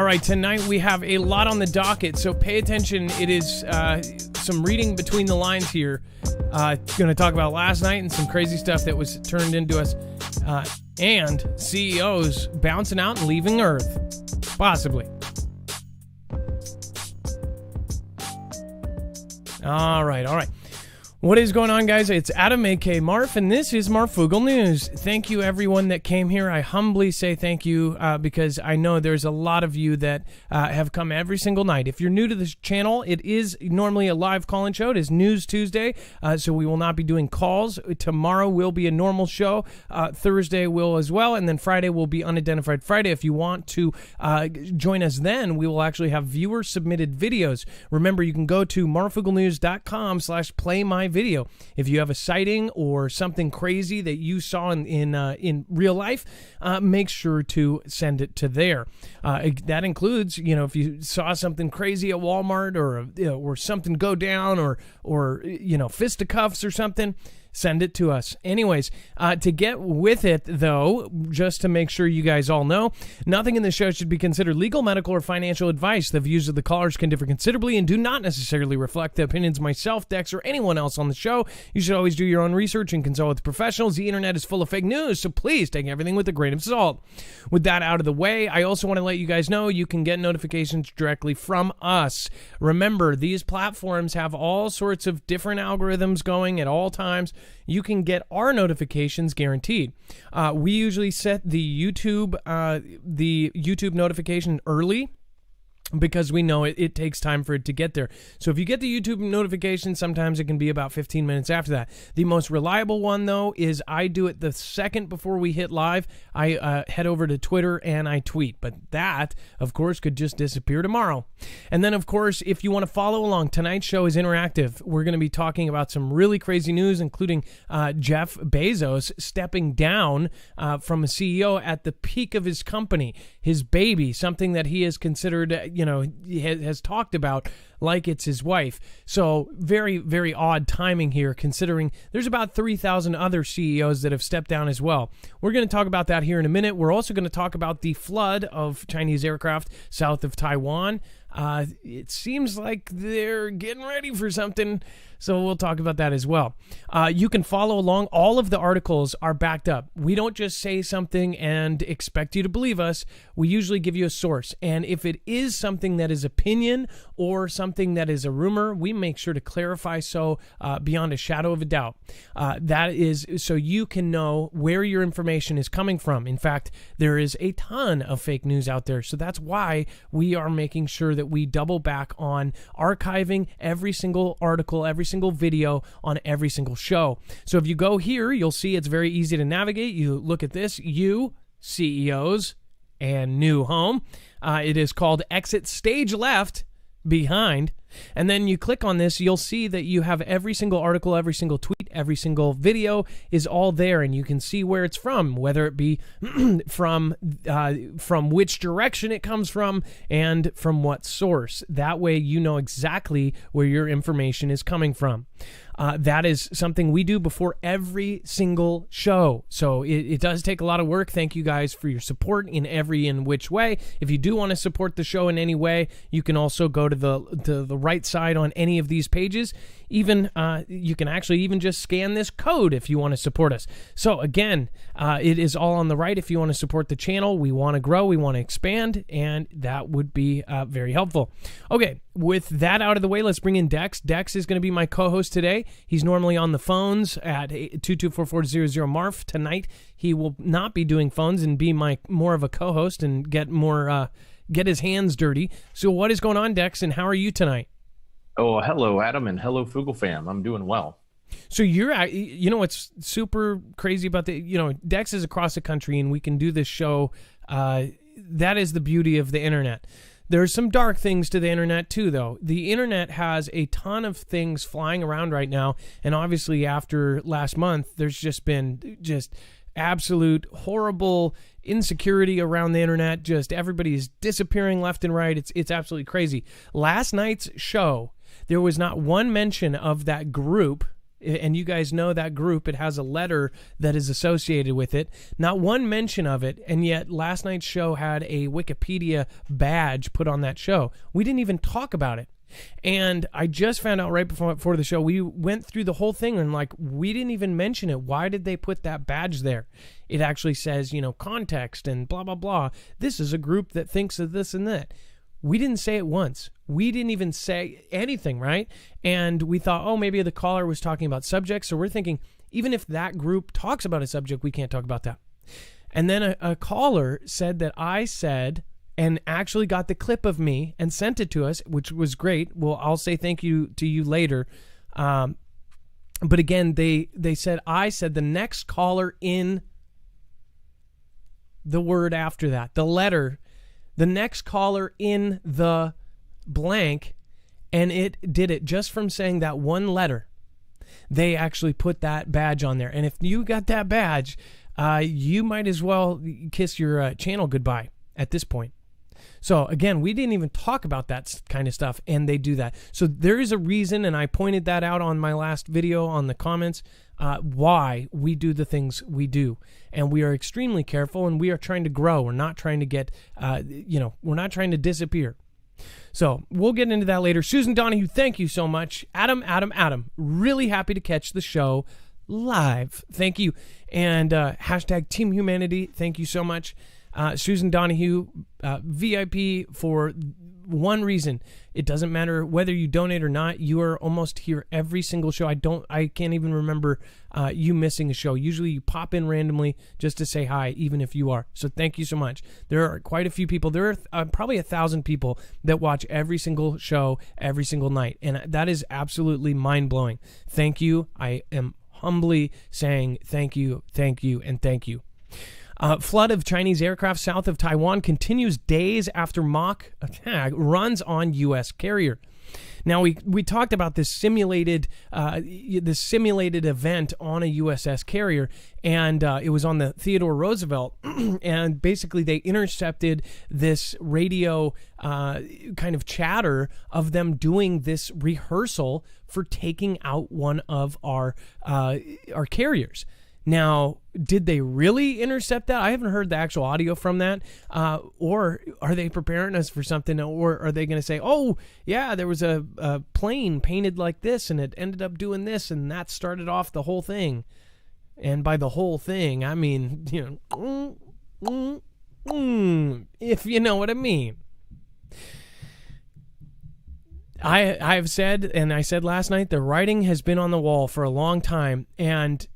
right, tonight we have a lot on the docket, so pay attention. It is some reading between the lines here. Going to talk about last night and some crazy stuff that was turned into us, and CEOs bouncing out and leaving Earth, possibly. All right. What is going on, guys? It's Adam, a.k.a. Marf, and this is Marfoogle News. Thank you, everyone that came here. I humbly say thank you because I know there's a lot of you that have come every single night. If you're new to this channel, it is normally a live call-in show. It is News Tuesday, so we will not be doing calls. Tomorrow will be a normal show. Thursday will as well, and then Friday will be Unidentified Friday. If you want to join us then, we will actually have viewer-submitted videos. Remember, you can go to marfooglenews.com/playmyvideo. If you have a sighting or something crazy that you saw in real life, make sure to send it to there. That includes, if you saw something crazy at Walmart or something go down or fisticuffs or something, send it to us. Anyways, to get with it, though, just to make sure you guys all know, nothing in this show should be considered legal, medical, or financial advice. The views of the callers can differ considerably and do not necessarily reflect the opinions of myself, Dex, or anyone else on the show. You should always do your own research and consult with professionals. The internet is full of fake news, so please take everything with a grain of salt. With that out of the way, I also want to let you guys know you can get notifications directly from us. Remember, these platforms have all sorts of different algorithms going at all times. You can get our notifications guaranteed. We usually set the YouTube notification early, because we know it takes time for it to get there. So if you get the YouTube notification, sometimes it can be about 15 minutes after that. The most reliable one, though, is I do it the second before we hit live. I head over to Twitter and I tweet. But that, of course, could just disappear tomorrow. And then, of course, if you want to follow along, tonight's show is interactive. We're going to be talking about some really crazy news, including Jeff Bezos stepping down from a CEO at the peak of his company, his baby, something that he has considered, he has talked about like it's his wife. So very, very odd timing here, considering there's about 3,000 other CEOs that have stepped down as well. We're going to talk about that here in a minute. We're also going to talk about the flood of Chinese aircraft south of Taiwan. It seems like they're getting ready for something, so we'll talk about that as well. You can follow along. All of the articles are backed up. We don't just say something and expect you to believe us. We usually give you a source, and if it is something that is opinion or something that is a rumor, we make sure to clarify so beyond a shadow of a doubt. That is so you can know where your information is coming from. In fact, there is a ton of fake news out there, so that's why we are making sure that we double back on archiving every single article, every single video on every single show. So if you go here, you'll see it's very easy to navigate. You look at this, CEOs and new home. It is called Exit Stage Left Behind. And then you click on this, you'll see that you have every single article, every single tweet, every single video is all there, and you can see where it's from, whether it be from which direction it comes from and from what source. That way you know exactly where your information is coming from. That is something we do before every single show. So it does take a lot of work. Thank you guys for your support in which way. If you do want to support the show in any way, you can also go to the right side on any of these pages. Even you can actually even just scan this code if you want to support us. So again, it is all on the right if you want to support the channel. We want to grow, we want to expand, and that would be very helpful. Okay, with that out of the way, let's bring in Dex. Dex is going to be my co-host today. He's normally on the phones at 224-400-MARF. Tonight, he will not be doing phones and be more of a co-host and get his hands dirty. So what is going on, Dex, and how are you tonight? Oh, hello, Adam, and hello, Foogle fam. I'm doing well. So what's super crazy about Dex is across the country, and we can do this show. That is the beauty of the internet. There's some dark things to the internet too, though. The internet has a ton of things flying around right now, and obviously after last month, there's just been absolute horrible insecurity around the internet. Just everybody's disappearing left and right. It's absolutely crazy. Last night's show, there was not one mention of that group and you guys know that group, it has a letter that is associated with it. Not one mention of it, and yet last night's show had a Wikipedia badge put on that show. We didn't even talk about it. And I just found out right before the show, we went through the whole thing and like, we didn't even mention it. Why did they put that badge there? It actually says, context and blah, blah, blah. This is a group that thinks of this and that. We didn't say it once. We didn't even say anything, right? And we thought, oh, maybe the caller was talking about subjects. So we're thinking, even if that group talks about a subject, we can't talk about that. And then a caller said that I said, and actually got the clip of me and sent it to us, which was great. Well, I'll say thank you to you later. But again, they said, I said the next caller in the word after that, the letter, the next caller in the blank, and it did it just from saying that one letter. They actually put that badge on there. And if you got that badge, you might as well kiss your channel goodbye at this point. So again, we didn't even talk about that kind of stuff, and they do that. So there is a reason, and I pointed that out on my last video on the comments, why we do the things we do. And we are extremely careful, and we are trying to grow. We're not trying to get, we're not trying to disappear. So we'll get into that later. Susan Donahue, thank you so much. Adam, really happy to catch the show live. Thank you. And hashtag Team Humanity, thank you so much. Susan Donahue, VIP for one reason. It doesn't matter whether you donate or not. You are almost here every single show. I can't even remember you missing a show. Usually you pop in randomly just to say hi, even if you are. So thank you so much. There are quite a few people. There are probably 1,000 people that watch every single show every single night. And that is absolutely mind-blowing. Thank you. I am humbly saying thank you, and thank you. Flood of Chinese aircraft south of Taiwan continues days after mock attack runs on U.S. carrier. Now, we talked about this simulated event on a USS carrier, and it was on the Theodore Roosevelt, and basically they intercepted this radio kind of chatter of them doing this rehearsal for taking out one of our carriers. Now, did they really intercept that? I haven't heard the actual audio from that. Or are they preparing us for something? Or are they going to say, oh, yeah, there was a plane painted like this and it ended up doing this and that started off the whole thing. And by the whole thing, I mean, if you know what I mean. I have said, and I said last night, the writing has been on the wall for a long time. And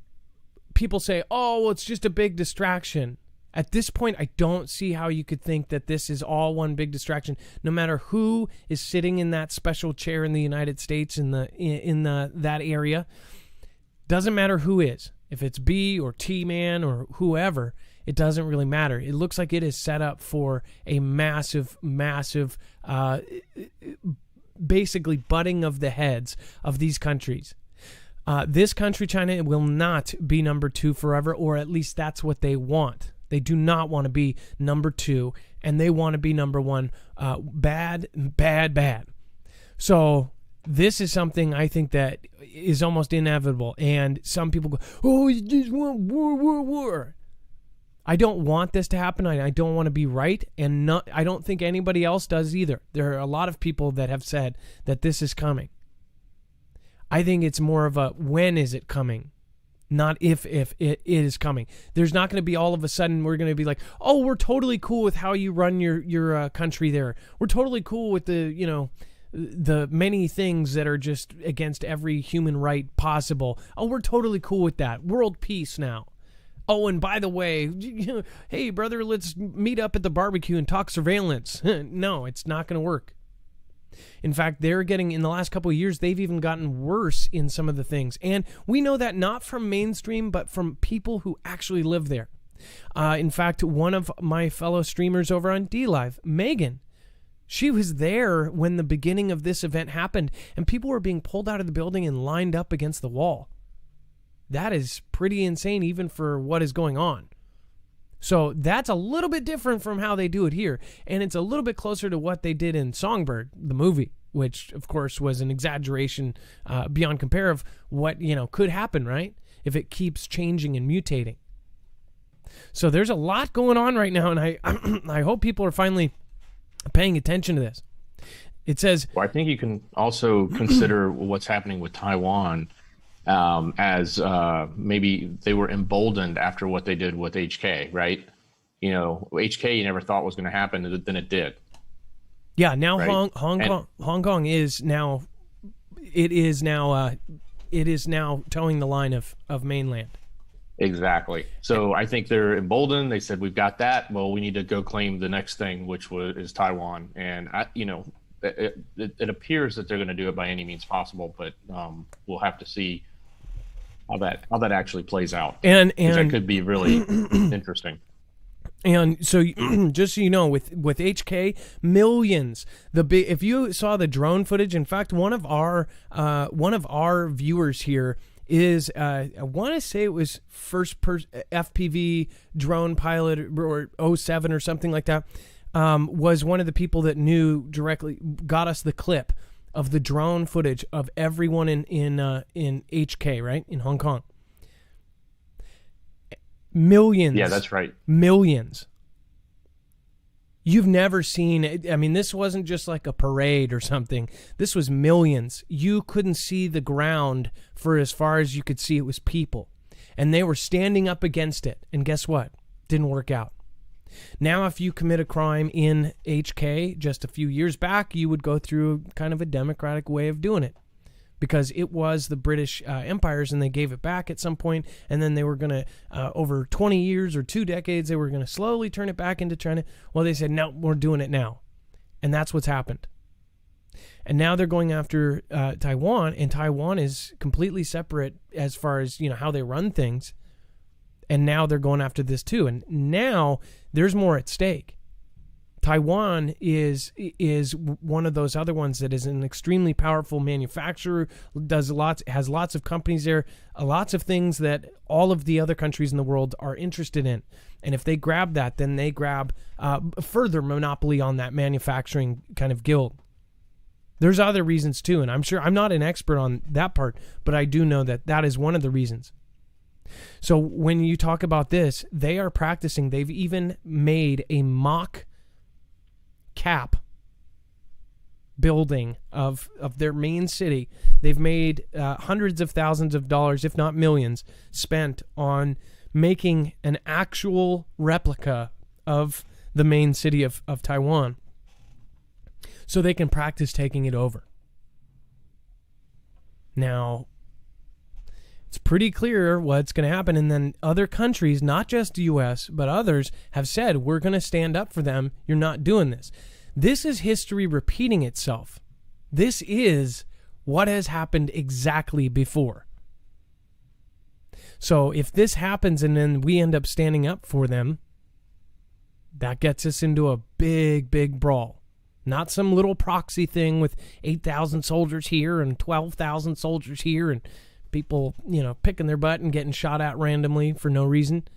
people say, oh, well, it's just a big distraction. At this point, I don't see how you could think that this is all one big distraction. No matter who is sitting in that special chair in the United States in that area, doesn't matter who is. If it's B or T-Man or whoever, it doesn't really matter. It looks like it is set up for a massive, basically butting of the heads of these countries. This country, China, will not be number 2 forever, or at least that's what they want. They do not want to be number 2, and they want to be number 1. Bad. So this is something I think that is almost inevitable. And some people go, oh, you just want war. I don't want this to happen. I don't want to be right, and I don't think anybody else does either. There are a lot of people that have said that this is coming. I think it's more of a when is it coming, not if it is coming. There's not going to be all of a sudden we're going to be like, oh, we're totally cool with how you run your country there. We're totally cool with the many things that are just against every human right possible. Oh, we're totally cool with that. World peace now. Oh, and by the way, hey, brother, let's meet up at the barbecue and talk surveillance. No, it's not going to work. In fact, they're getting, in the last couple of years, they've even gotten worse in some of the things. And we know that not from mainstream, but from people who actually live there. In fact, one of my fellow streamers over on DLive, Megan, she was there when the beginning of this event happened, and people were being pulled out of the building and lined up against the wall. That is pretty insane, even for what is going on. So that's a little bit different from how they do it here. And it's a little bit closer to what they did in Songbird, the movie. which of course was an exaggeration beyond compare of what, could happen, right? If it keeps changing and mutating. So there's a lot going on right now, and I hope people are finally paying attention to this. It says... Well, I think you can also consider what's happening with Taiwan as maybe they were emboldened after what they did with HK, right? HK you never thought was going to happen, then it did. Yeah, now right? Hong Kong is now... It is now towing the line of mainland. Exactly. So I think they're emboldened. They said, we've got that. Well, we need to go claim the next thing, which is Taiwan. And, it appears that they're going to do it by any means possible, but we'll have to see how that actually plays out. And that could be really interesting. And so, just so you know, with HK, millions. If you saw the drone footage, in fact, one of our viewers here is I want to say it was first FPV drone pilot or 07 or something like that. Was one of the people that knew directly, got us the clip of the drone footage of everyone in HK, right, in Hong Kong. Millions. Yeah, that's right. Millions. You've never seen it. I mean, this wasn't just like a parade or something. This was millions. You couldn't see the ground for as far as you could see. It was people. And they were standing up against it. And guess what? Didn't work out. Now, if you commit a crime in HK just a few years back, you would go through kind of a democratic way of doing it. Because it was the British empires, and they gave it back at some point, and then they were going to, over 20 years or 2 decades, they were going to slowly turn it back into China. Well, they said, no, we're doing it now. And that's what's happened. And now they're going after Taiwan, and Taiwan is completely separate as far as, how they run things. And now they're going after this too. And now there's more at stake. Taiwan is one of those other ones that is an extremely powerful manufacturer, has lots of companies there, lots of things that all of the other countries in the world are interested in. And if they grab that, then they grab further monopoly on that manufacturing kind of guild. There's other reasons too, and I'm sure I'm not an expert on that part, but I do know that is one of the reasons. So when you talk about this, they are practicing. They've even made a mock cap building of their main city. They've made hundreds of thousands of dollars, if not millions, spent on making an actual replica of the main city of Taiwan so they can practice taking it over. Now, it's pretty clear what's going to happen, and then other countries, not just the U.S., but others, have said, we're going to stand up for them. You're not doing this. This is history repeating itself. This is what has happened exactly before. So if this happens and then we end up standing up for them, that gets us into a big, big brawl. Not some little proxy thing with 8,000 soldiers here and 12,000 soldiers here and people, picking their butt and getting shot at randomly for no reason.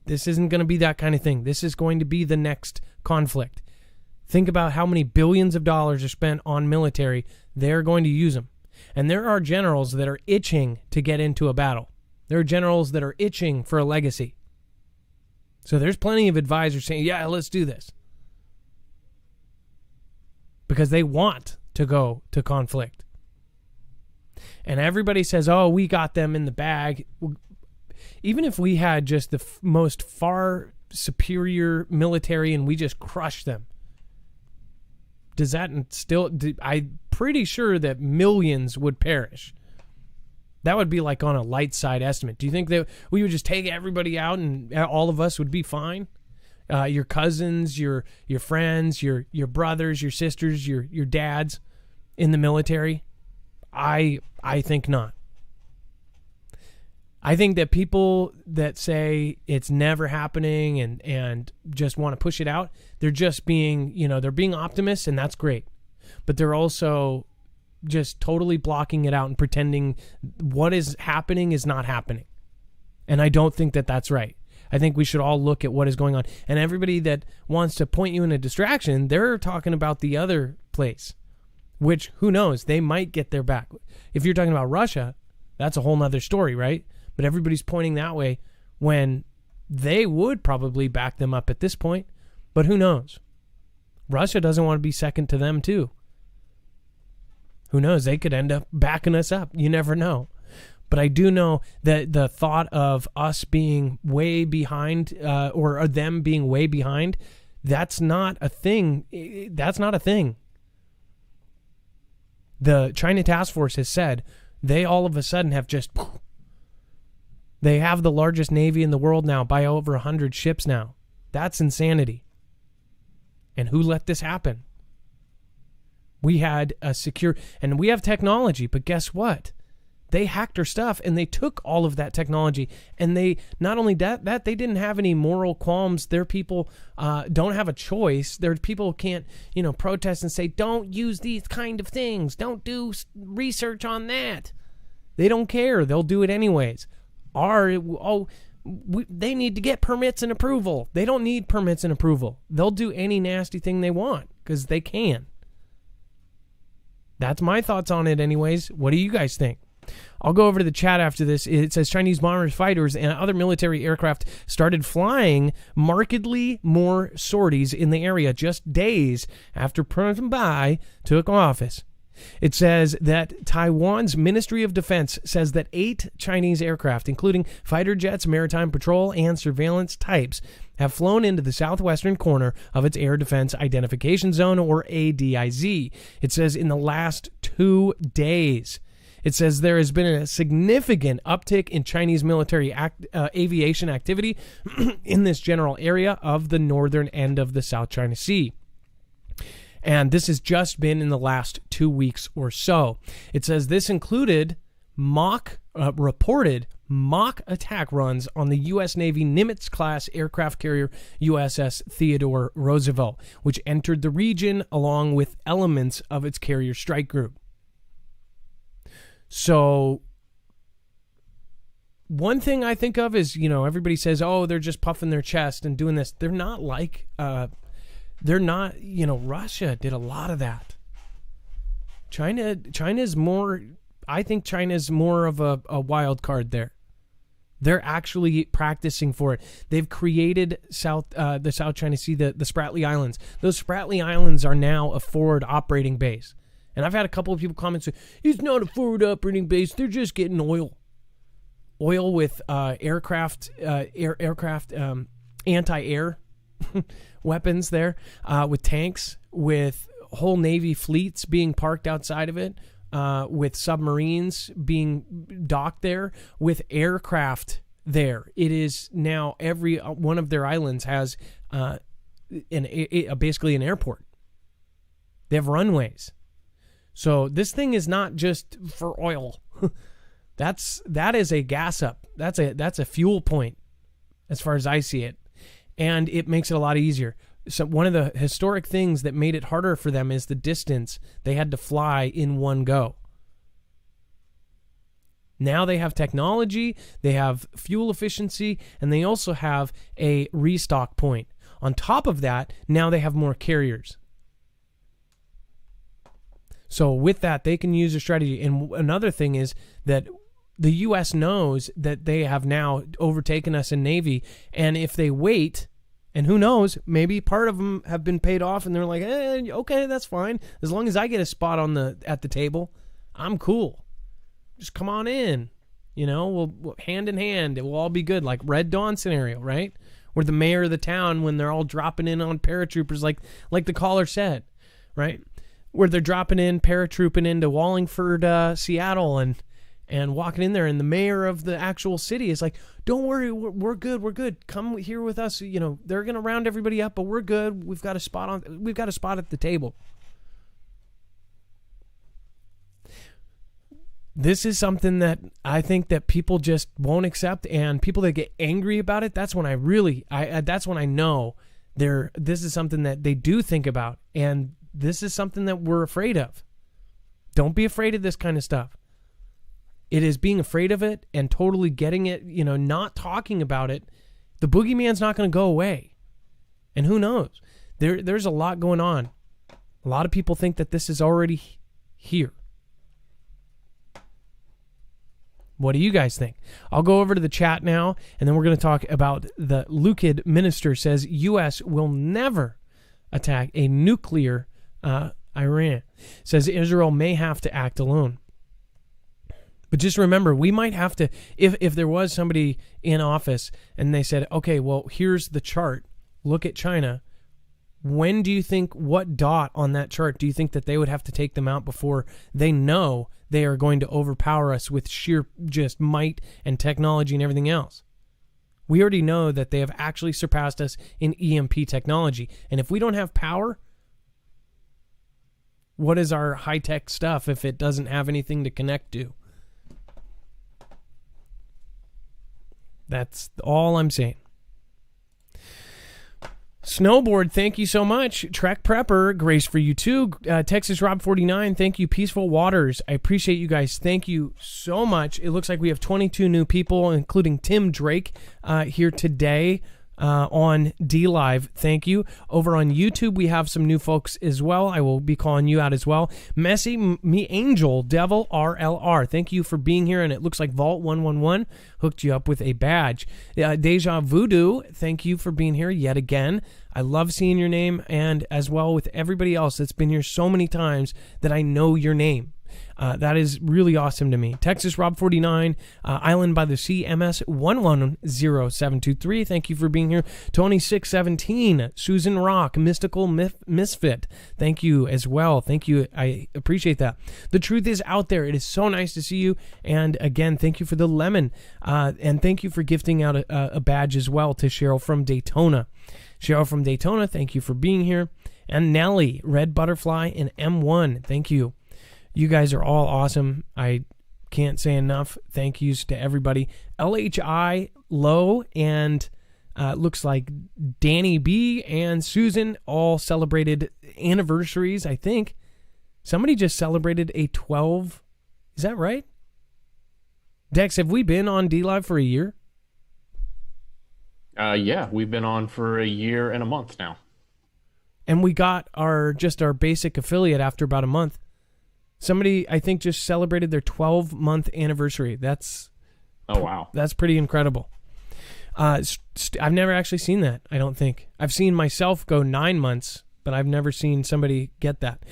This isn't going to be that kind of thing. This is going to be the next conflict. Think about how many billions of dollars are spent on military. They're going to use them. And there are generals that are itching to get into a battle. There are generals that are itching for a legacy. So there's plenty of advisors saying, yeah, let's do this. Because they want to go to conflict. And everybody says, oh, we got them in the bag. Even if we had just the most far superior military and we just crushed them, does that still... I'm pretty sure that millions would perish. That would be like on a light side estimate. Do you think that we would just take everybody out and all of us would be fine? Your cousins, your friends, your brothers, your sisters, your dads in the military? I think not. I think that people that say it's never happening and just want to push it out, they're just being, they're being optimists, and that's great. But they're also just totally blocking it out and pretending what is happening is not happening. And I don't think that that's right. I think we should all look at what is going on. And everybody that wants to point you in a distraction, they're talking about the other place. which, who knows, they might get their back. If you're talking about Russia, that's a whole nother story, right? But everybody's pointing that way when they would probably back them up at this point. But who knows? Russia doesn't want to be second to them, too. Who knows? They could end up backing us up. You never know. But I do know that the thought of us being way behind or them being way behind, that's not a thing. That's not a thing. The China Task Force has said they all of a sudden have just... They have the largest navy in the world now by over 100 ships now. That's insanity. And who let this happen? We had a secure... And we have technology, but guess what? They hacked our stuff, and they took all of that technology. And they, not only that they didn't have any moral qualms. Their people don't have a choice. Their people can't, protest and say, don't use these kind of things. Don't do research on that. They don't care. They'll do it anyways. They need to get permits and approval. They don't need permits and approval. They'll do any nasty thing they want because they can. That's my thoughts on it anyways. What do you guys think? I'll go over to the chat after this. It says Chinese bombers, fighters, and other military aircraft started flying markedly more sorties in the area just days after President Bai took office. It says that Taiwan's Ministry of Defense says that 8 Chinese aircraft, including fighter jets, maritime patrol, and surveillance types, have flown into the southwestern corner of its Air Defense Identification Zone, or ADIZ. It says in the last 2 days. It says there has been a significant uptick in Chinese military aviation activity in this general area of the northern end of the South China Sea. And this has just been in the last 2 weeks or so. It says this included reported mock attack runs on the U.S. Navy Nimitz-class aircraft carrier USS Theodore Roosevelt, which entered the region along with elements of its carrier strike group. So one thing I think of is, everybody says, oh, they're just puffing their chest and doing this. They're not like... Russia did a lot of that. China's more, I think China's more of a wild card there. They're actually practicing for it. They've created the South China Sea, the Spratly Islands. Those Spratly Islands are now a forward operating base. And I've had a couple of people comment say, it's not a forward operating base. They're just getting oil. Oil with aircraft anti-air weapons there, with tanks, with whole Navy fleets being parked outside of it, with submarines being docked there, with aircraft there. It is now every one of their islands has basically an airport. They have runways. So this thing is not just for oil. That is a gas up. That's a fuel point as far as I see it. And it makes it a lot easier. So one of the historic things that made it harder for them is the distance they had to fly in one go. Now they have technology, they have fuel efficiency, and they also have a restock point. On top of that, now they have more carriers. So with that, they can use a strategy. And another thing is that the U.S. knows that they have now overtaken us in Navy, and if they wait, and who knows, maybe part of them have been paid off, and they're like, okay, that's fine. As long as I get a spot at the table, I'm cool. Just come on in. We'll hand in hand. It will all be good, like Red Dawn scenario, right? Where the mayor of the town, when they're all dropping in on paratroopers, like the caller said, right? Where they're dropping in, paratrooping into Wallingford, Seattle, and walking in there, and the mayor of the actual city is like, don't worry, we're good. Come here with us. They're going to round everybody up, but we're good. We've got a spot at the table. This is something that I think that people just won't accept, and people that get angry about it, that's when that's when I know this is something that they do think about, and this is something that we're afraid of. Don't be afraid of this kind of stuff. It is being afraid of it and totally getting it, not talking about it. The boogeyman's not going to go away. And who knows? There's a lot going on. A lot of people think that this is already here. What do you guys think? I'll go over to the chat now, and then we're going to talk about the Lukid minister says U.S. will never attack a nuclear Iran. Says Israel may have to act alone. But just remember, we might have to, if there was somebody in office and they said, okay, well, here's the chart. Look at China. When do you think, what dot on that chart do you think that they would have to take them out before they know they are going to overpower us with sheer just might and technology and everything else? We already know that they have actually surpassed us in EMP technology. And if we don't have power, what is our high-tech stuff if it doesn't have anything to connect to? That's all I'm saying. Snowboard, thank you so much. Trek Prepper, grace for you too. Texas Rob 49, thank you. Peaceful Waters, I appreciate you guys. Thank you so much. It looks like we have 22 new people, including Tim Drake, here today on DLive. Thank you. Over on YouTube, we have some new folks as well. I will be calling you out as well. Messy Me Angel Devil RLR, thank you for being here. And it looks like Vault 111 hooked you up with a badge. Deja Voodoo, thank you for being here yet again. I love seeing your name, and as well with everybody else that's been here so many times that I know your name. That is really awesome to me. Texas Rob 49, Island by the Sea, MS 110723. Thank you for being here. Tony 617, Susan Rock, Mystical Misfit. Thank you as well. Thank you. I appreciate that. The truth is out there. It is so nice to see you. And again, thank you for the lemon. And thank you for gifting out a badge as well to Cheryl from Daytona. Cheryl from Daytona, thank you for being here. And Nelly, Red Butterfly, and M1. Thank you. You guys are all awesome. I can't say enough thank yous to everybody. LHI, Low, and looks like Danny B and Susan all celebrated anniversaries, I think. Somebody just celebrated a 12. Is that right? Dex, have we been on DLive for a year? Yeah, we've been on for a year and a month now. And we got our basic affiliate after about a month. Somebody, I think, just celebrated their 12-month anniversary. Oh, wow. That's pretty incredible. I've never actually seen that, I don't think. I've seen myself go 9 months, but I've never seen somebody get that.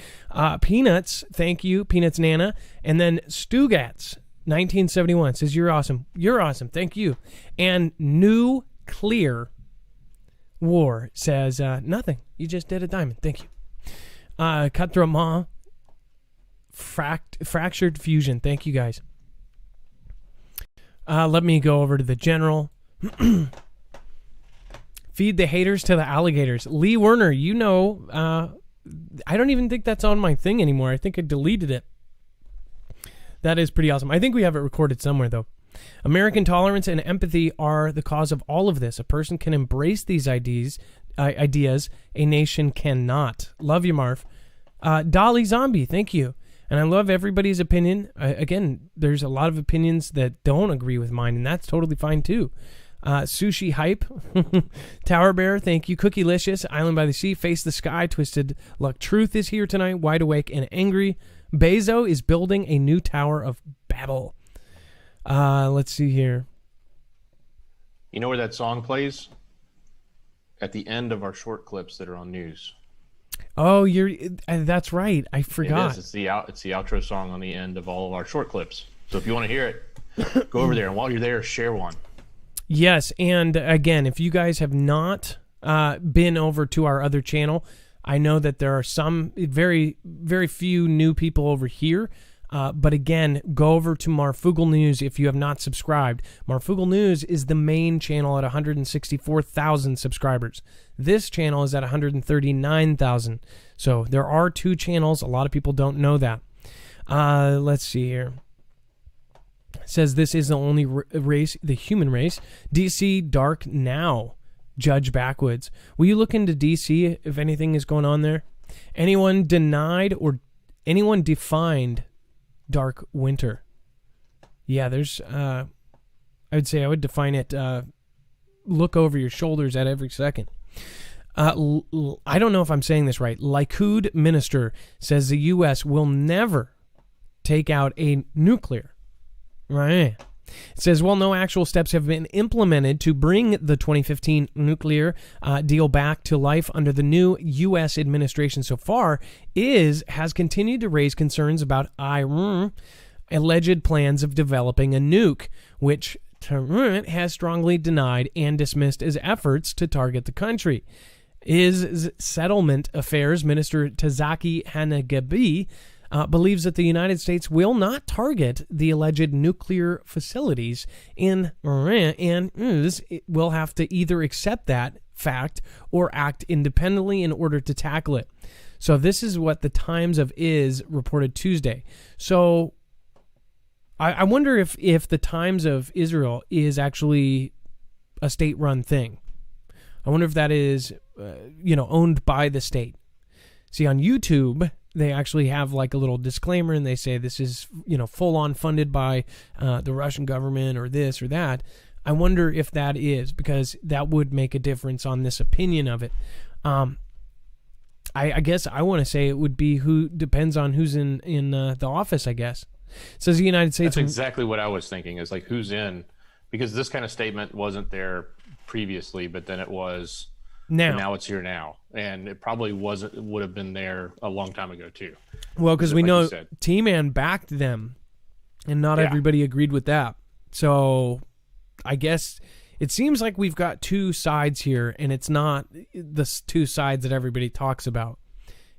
Peanuts, thank you, Peanuts Nana. And then Stugats, 1971, says, you're awesome. You're awesome. Thank you. And New Clear War says, nothing. You just did a diamond. Thank you. Cutthroat Ma, Fractured Fusion. Thank you, guys. Let me go over to the general. Feed the haters to the alligators. Lee Werner, you know, I don't even think that's on my thing anymore. I think I deleted it. That is pretty awesome. I think we have it recorded somewhere, though. American tolerance and empathy are the cause of all of this. A person can embrace these ideas. A nation cannot. Love you, Marv. Dolly Zombie, thank you. And I love everybody's opinion. Again, there's a lot of opinions that don't agree with mine, and that's totally fine, too. Sushi Hype, Tower Bear, thank you. Cookielicious, Island by the Sea, Face the Sky, Twisted Luck Truth is here tonight, Wide Awake and Angry. Bezo is building a new Tower of Babel. Let's see here. You know where that song plays? At the end of our short clips that are on news. Oh, that's right. I forgot. It is. It's the outro song on the end of all of our short clips. So if you want to hear it, go over there. And while you're there, share one. Yes. And again, if you guys have not been over to our other channel, I know that there are some very, very few new people over here. But again, go over to Marfoogle News if you have not subscribed. Marfoogle News is the main channel at 164,000 subscribers. This channel is at 139,000. So there are two channels. A lot of people don't know that. Let's see here. It says this is the only race, the human race. DC Dark Now. Judge Backwoods. Will you look into DC if anything is going on there? Anyone denied or anyone defined Dark Winter? Yeah, there's I would say I would define it look over your shoulders at every second. I don't know if I'm saying this right. Likud minister says the U.S. will never take out a nuclear. Right. It says, while no actual steps have been implemented to bring the 2015 nuclear deal back to life under the new U.S. administration so far, has continued to raise concerns about alleged plans of developing a nuke, which Taiwan has strongly denied and dismissed as efforts to target the country. Settlement Affairs Minister Tazaki Hanagabi believes that the United States will not target the alleged nuclear facilities in Iran and will have to either accept that fact or act independently in order to tackle it. So this is what the Times of reported Tuesday. So I wonder if the Times of Israel is actually a state-run thing. I wonder if that is, owned by the state. See, on YouTube, they actually have like a little disclaimer, and they say this is, full-on funded by the Russian government or this or that. I wonder if that is, because that would make a difference on this opinion of it. I guess I want to say it would be depends on who's in the office, I guess. It says the United States. That's exactly what I was thinking, is like who's in, because this kind of statement wasn't there previously, but then it was now it's here now, and it probably would have been there a long time ago too. Well, because we know T-Man backed them, and not everybody agreed with that. So I guess it seems like we've got two sides here, and it's not the two sides that everybody talks about.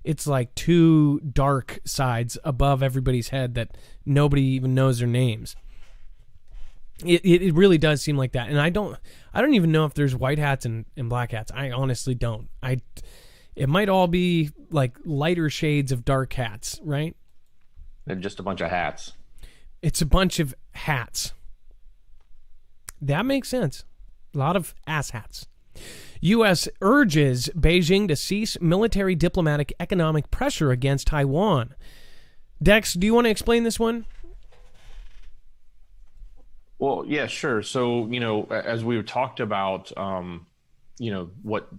It's like two dark sides above everybody's head that nobody even knows their names. It really does seem like that, and I don't even know if there's white hats and black hats. I honestly don't. It might all be like lighter shades of dark hats, right? They're just a bunch of hats. It's a bunch of hats. That makes sense. A lot of ass hats. U.S. urges Beijing to cease military, diplomatic, economic pressure against Taiwan. Dex, do you want to explain this one? Well, yeah, sure. So, as we talked about, what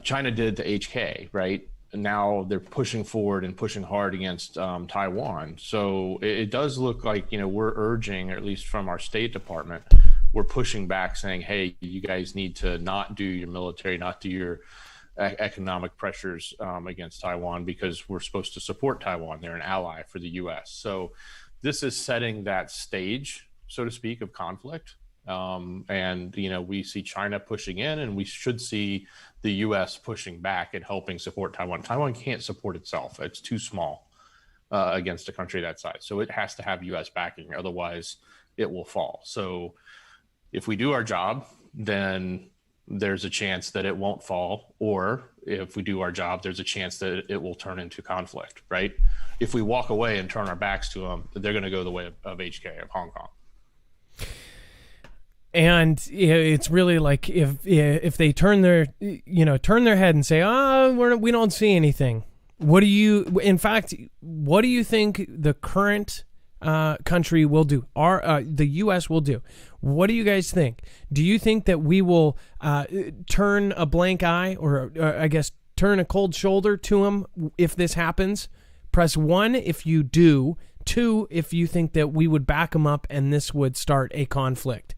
China did to HK, right? And now they're pushing forward and pushing hard against Taiwan. So it does look like, we're urging, or at least from our State Department, we're pushing back saying, hey, you guys need to not do your military, not do your economic pressures against Taiwan, because we're supposed to support Taiwan. They're an ally for the U.S. So this is setting that stage, so to speak, of conflict. And, we see China pushing in, and we should see the U.S. pushing back and helping support Taiwan. Taiwan can't support itself. It's too small against a country that size. So it has to have U.S. backing. Otherwise, it will fall. So if we do our job, then there's a chance that it won't fall. Or if we do our job, there's a chance that it will turn into conflict, right? If we walk away and turn our backs to them, they're going to go the way of HK, of Hong Kong. And it's really like if they turn their head and say, we don't see anything. What do you think the current country will do? The U.S. will do? What do you guys think? Do you think that we will turn a blank eye, or I guess turn a cold shoulder to them if this happens? Press 1 if you do. 2 if you think that we would back them up and this would start a conflict.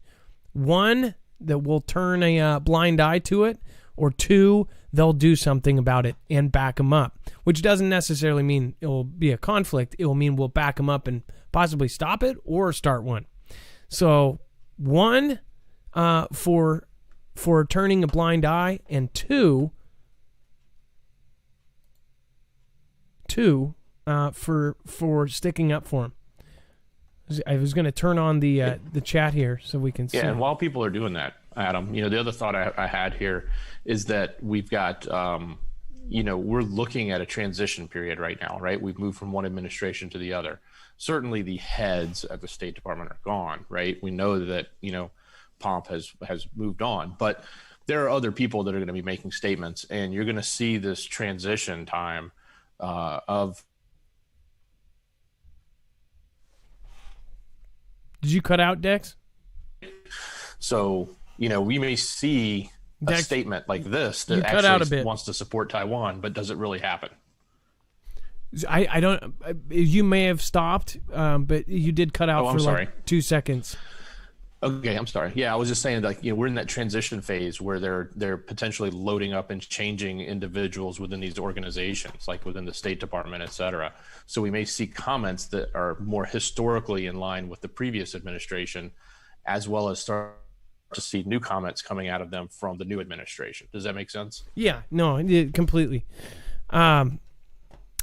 1, that we'll turn a blind eye to it, or 2, they'll do something about it and back them up, which doesn't necessarily mean it will be a conflict. It will mean we'll back them up and possibly stop it or start one. So 1 for turning a blind eye, and 2 for sticking up for him. I was going to turn on the chat here so we can see. Yeah, and while people are doing that, Adam, the other thought I had here is that we've got, we're looking at a transition period right now, right? We've moved from one administration to the other. Certainly the heads at the State Department are gone, right? We know that, Pomp has moved on, but there are other people that are going to be making statements, and you're going to see this transition time of. Did you cut out, Dex? So, we may see a statement like this that actually wants to support Taiwan, but does it really happen? I don't. You may have stopped, but you did cut out for like 2 seconds. Okay, I'm sorry. Yeah, I was just saying, like, we're in that transition phase where they're potentially loading up and changing individuals within these organizations, like within the State Department, et cetera. So we may see comments that are more historically in line with the previous administration, as well as start to see new comments coming out of them from the new administration. Does that make sense? Yeah, no, completely. By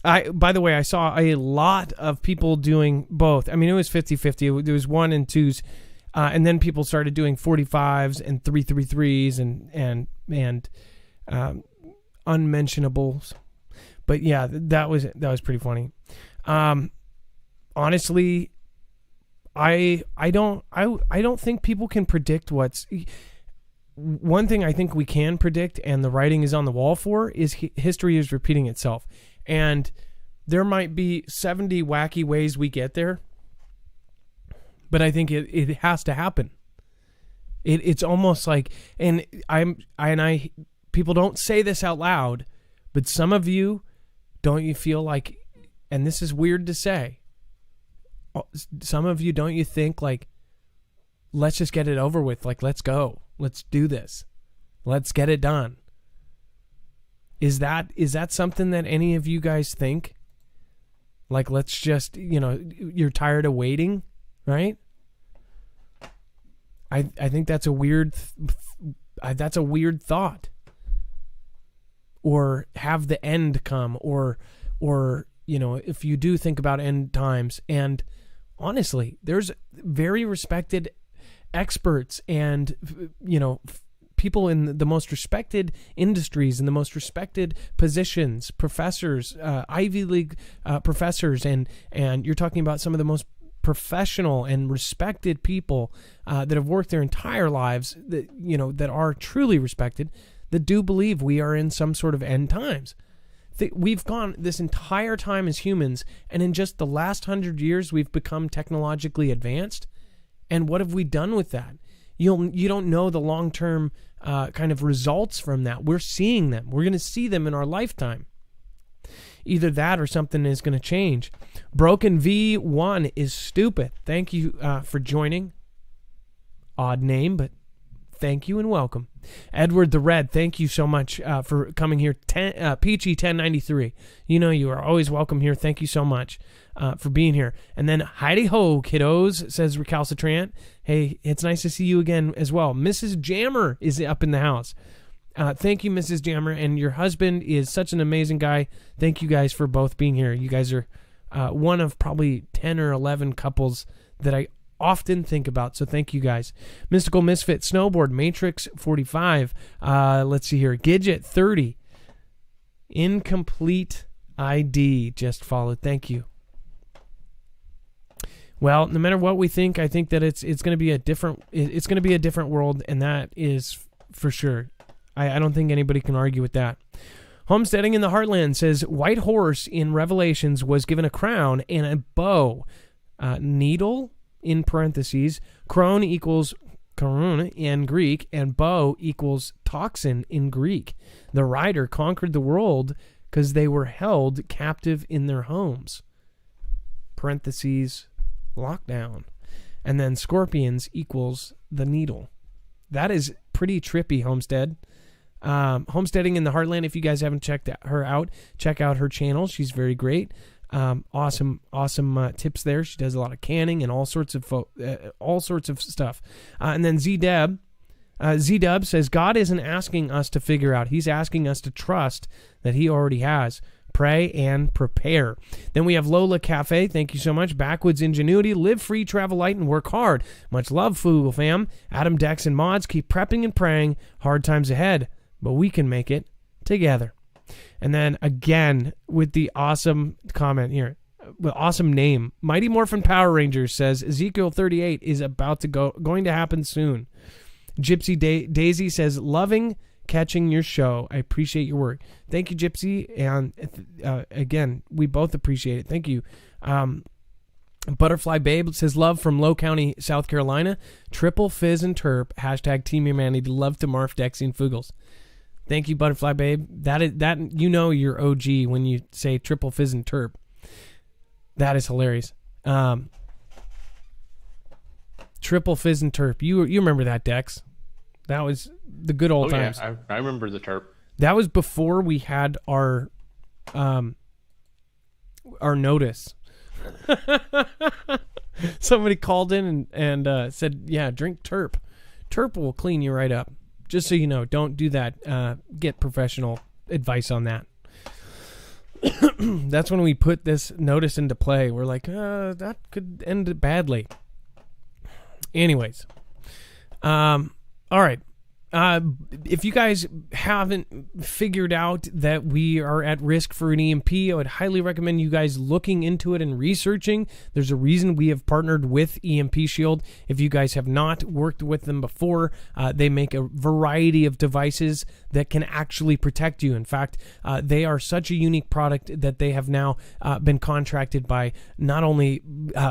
the way, I saw a lot of people doing both. I mean, it was 50-50. There was 1 and 2s. And then people started doing 45s and 333s and unmentionables. But yeah, that was pretty funny. Honestly, I don't think people can predict what's. One thing I think we can predict, and the writing is on the wall for, is history is repeating itself. And there might be 70 wacky ways we get there. But I think it has to happen. It's almost like, and people don't say this out loud, but some of you, don't you feel like, and this is weird to say, some of you, don't you think like, let's just get it over with, like, let's go, let's do this, let's get it done. Is that something that any of you guys think? Like, let's just, you're tired of waiting? Right? I think that's a weird thought. Or have the end come, or if you do think about end times, and honestly, there's very respected experts and people in the most respected industries, in the most respected positions, professors, Ivy League professors, and you're talking about some of the most professional and respected people that have worked their entire lives, that are truly respected, that do believe we are in some sort of end times. We've gone this entire time as humans, and in just the last 100 years, we've become technologically advanced. And what have we done with that? You don't know the long-term kind of results from that. We're seeing them. We're going to see them in our lifetime. Either that or something is going to change. Broken V1 is stupid. Thank you for joining. Odd name, but thank you and welcome. Edward the Red, thank you so much for coming here. Peachy 1093. You are always welcome here. Thank you so much for being here. And then Heidi Ho, kiddos, says Recalcitrant. Hey, it's nice to see you again as well. Mrs. Jammer is up in the house. Thank you, Mrs. Jammer, and your husband is such an amazing guy. Thank you guys for both being here. You guys are one of probably 10 or 11 couples that I often think about, so thank you guys. Mystical Misfit, Snowboard, Matrix 45, let's see here, Gidget 30, Incomplete ID just followed. Thank you. Well, no matter what we think, I think that it's going to be a different world, and that is for sure. I don't think anybody can argue with that. Homesteading in the Heartland says, White Horse in Revelations was given a crown and a bow. Needle, in parentheses, crone equals karun in Greek, and bow equals toxin in Greek. The rider conquered the world because they were held captive in their homes. Parentheses, lockdown. And then scorpions equals the needle. That is pretty trippy, Homestead. Homesteading in the Heartland, if you guys haven't checked her out, check out her channel. She's very great. Awesome tips there. She does a lot of canning and all sorts of stuff. And then Z-Dub says, God isn't asking us to figure out. He's asking us to trust that he already has. Pray and prepare. Then we have Lola Cafe. Thank you so much. Backwoods Ingenuity. Live free, travel light, and work hard. Much love, Foogle fam. Adam, Dex, and Mods. Keep prepping and praying. Hard times ahead, but we can make it together. And then again with the awesome comment here, with awesome name, Mighty Morphin Power Rangers says Ezekiel 38 is about to going to happen soon. Gypsy Daisy says, loving catching your show. I appreciate your work. Thank you, Gypsy. And again, we both appreciate it. Thank you. Butterfly Babe says, love from Low County, South Carolina. Triple Fizz and Terp. Hashtag Team Humanity. Love to Marf, Dexy, and Foogles. Thank you, Butterfly Babe. That you know you're OG when you say triple fizz and terp. That is hilarious. Triple fizz and terp. You remember that, Dex? That was the good old times. Yeah, I remember the terp. That was before we had our notice. Somebody called in and said, "Yeah, drink terp. Terp will clean you right up." Just so you know, don't do that. Get professional advice on that. That's when we put this notice into play. We're like, that could end badly. Anyways, all right. If you guys haven't figured out that we are at risk for an EMP, I would highly recommend you guys looking into it and researching. There's a reason we have partnered with EMP Shield. If you guys have not worked with them before, they make a variety of devices that can actually protect you. In fact, they are such a unique product that they have now been contracted by not only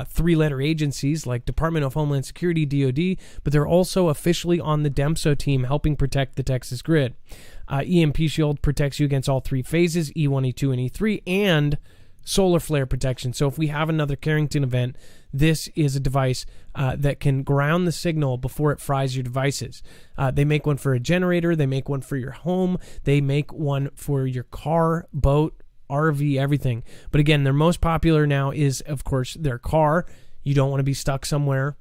three-letter agencies like Department of Homeland Security, DoD, but they're also officially on the DEMSO team helping protect the Texas grid. EMP Shield protects you against all three phases, E1, E2, and E3, and solar flare protection. So if we have another Carrington event, this is a device that can ground the signal before it fries your devices. They make one for a generator. They make one for your home. They make one for your car, boat, RV, everything. But again, their most popular now is, of course, their car. You don't want to be stuck somewhere.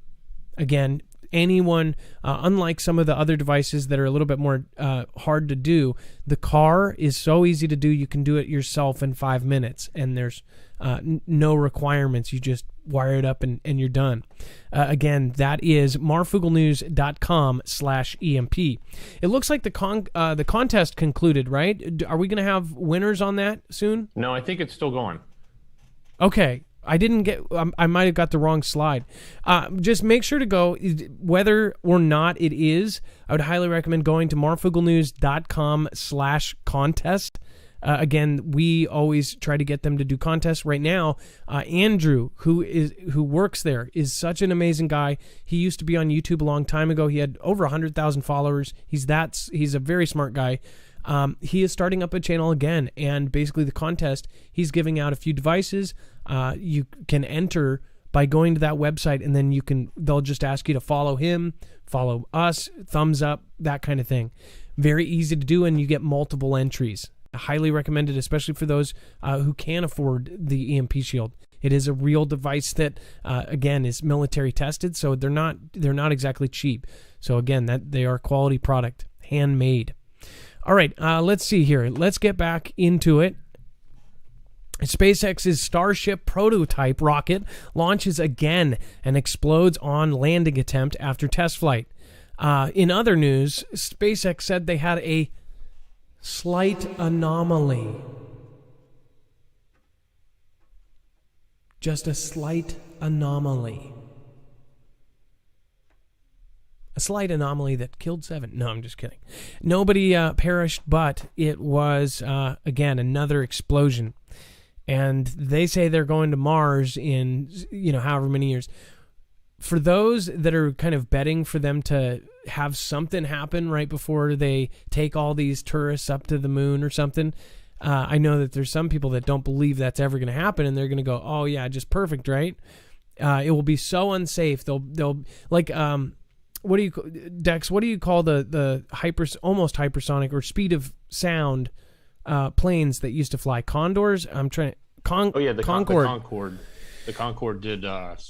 Again, anyone, unlike some of the other devices that are a little bit more hard to do, the car is so easy to do. You can do it yourself in 5 minutes, and there's no requirements. You just wire it up and you're done. Again, that is marfooglenews.com/EMP. It looks like the contest concluded, right? Are we going to have winners on that soon? No, I think it's still going. Okay. I didn't get, I might have got the wrong slide. Just make sure to go, whether or not it is, I would highly recommend going to marfooglenews.com/contest. Again, we always try to get them to do contests. Right now, Andrew, who works there, is such an amazing guy. He used to be on YouTube a long time ago. He had over 100,000 followers. He's a very smart guy. He is starting up a channel again, and basically the contest, he's giving out a few devices. You can enter by going to that website, and then they'll just ask you to follow him, follow us, thumbs up, that kind of thing. Very easy to do, and you get multiple entries. I highly recommend it, especially for those who can't afford the EMP Shield. It is a real device that, again, is military tested, so they're not exactly cheap. So again, that they are a quality product, handmade. All right, let's see here. Let's get back into it. SpaceX's Starship prototype rocket launches again and explodes on landing attempt after test flight. In other news, SpaceX said they had a slight anomaly. Just a slight anomaly. A slight anomaly that killed 7. No, I'm just kidding. Nobody perished, but it was, again, another explosion. And they say they're going to Mars in, however many years. For those that are kind of betting for them to have something happen right before they take all these tourists up to the moon or something, I know that there's some people that don't believe that's ever going to happen, and they're going to go, "Oh yeah, just perfect, right?" It will be so unsafe. They'll like what do you, Dex? What do you call the almost hypersonic or speed of sound planes that used to fly? Condors? I'm trying to the Concorde. The Concorde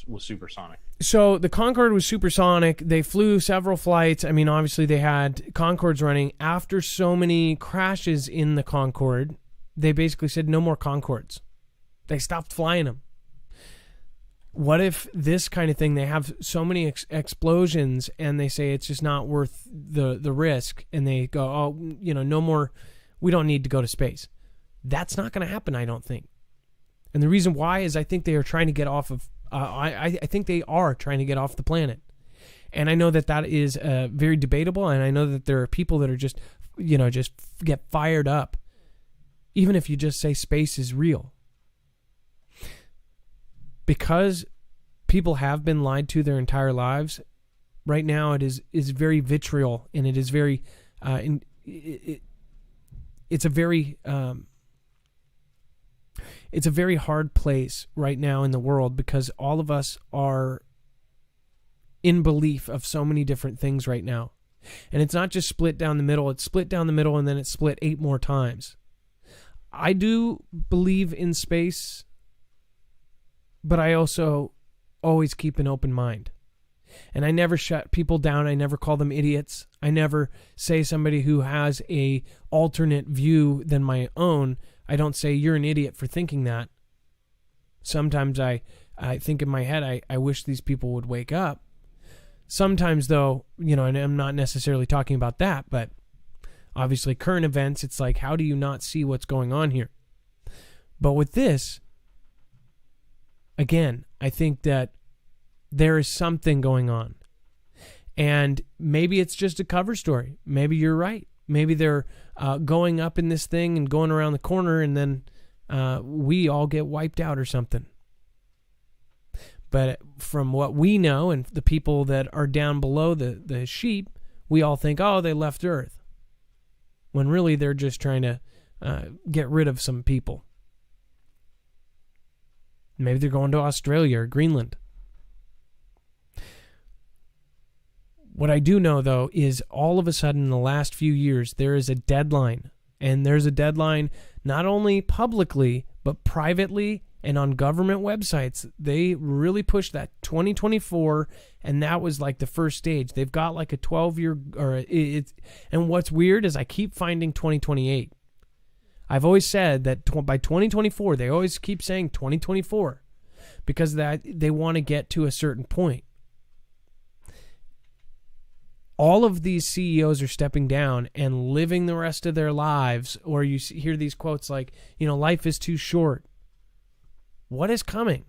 was supersonic. So the Concorde was supersonic. They flew several flights. I mean, obviously they had Concordes running. After so many crashes in the Concorde, they basically said no more Concordes. They stopped flying them. What if this kind of thing, they have so many explosions and they say it's just not worth the risk, and they go, oh, no more, we don't need to go to space. That's not going to happen, I don't think. And the reason why is I think they are trying to get off of, I think they are trying to get off the planet. And I know that is very debatable, and I know that there are people that are just get fired up, even if you just say space is real. Because people have been lied to their entire lives, right now it is very vitriol, and it is very it's a very hard place right now in the world because all of us are in belief of so many different things right now. And it's not just split down the middle, it's split down the middle and then it's split 8 more times. I do believe in space, but I also always keep an open mind. And I never shut people down. I never call them idiots. I never say somebody who has a alternate view than my own. I don't say you're an idiot for thinking that. Sometimes I think in my head, I wish these people would wake up. Sometimes though, and I'm not necessarily talking about that, but obviously current events, it's like, how do you not see what's going on here? But with this, again, I think that there is something going on. And maybe it's just a cover story. Maybe you're right. Maybe they're going up in this thing and going around the corner and then we all get wiped out or something. But from what we know and the people that are down below the sheep, we all think, oh, they left Earth. When really they're just trying to get rid of some people. Maybe they're going to Australia or Greenland. What I do know, though, is all of a sudden in the last few years, there is a deadline. And there's a deadline not only publicly, but privately and on government websites. They really pushed that 2024, and that was like the first stage. They've got like a 12-year... And what's weird is I keep finding 2028. I've always said that by 2024, they always keep saying 2024 because that they want to get to a certain point. All of these CEOs are stepping down and living the rest of their lives, or you hear these quotes like, life is too short. What is coming?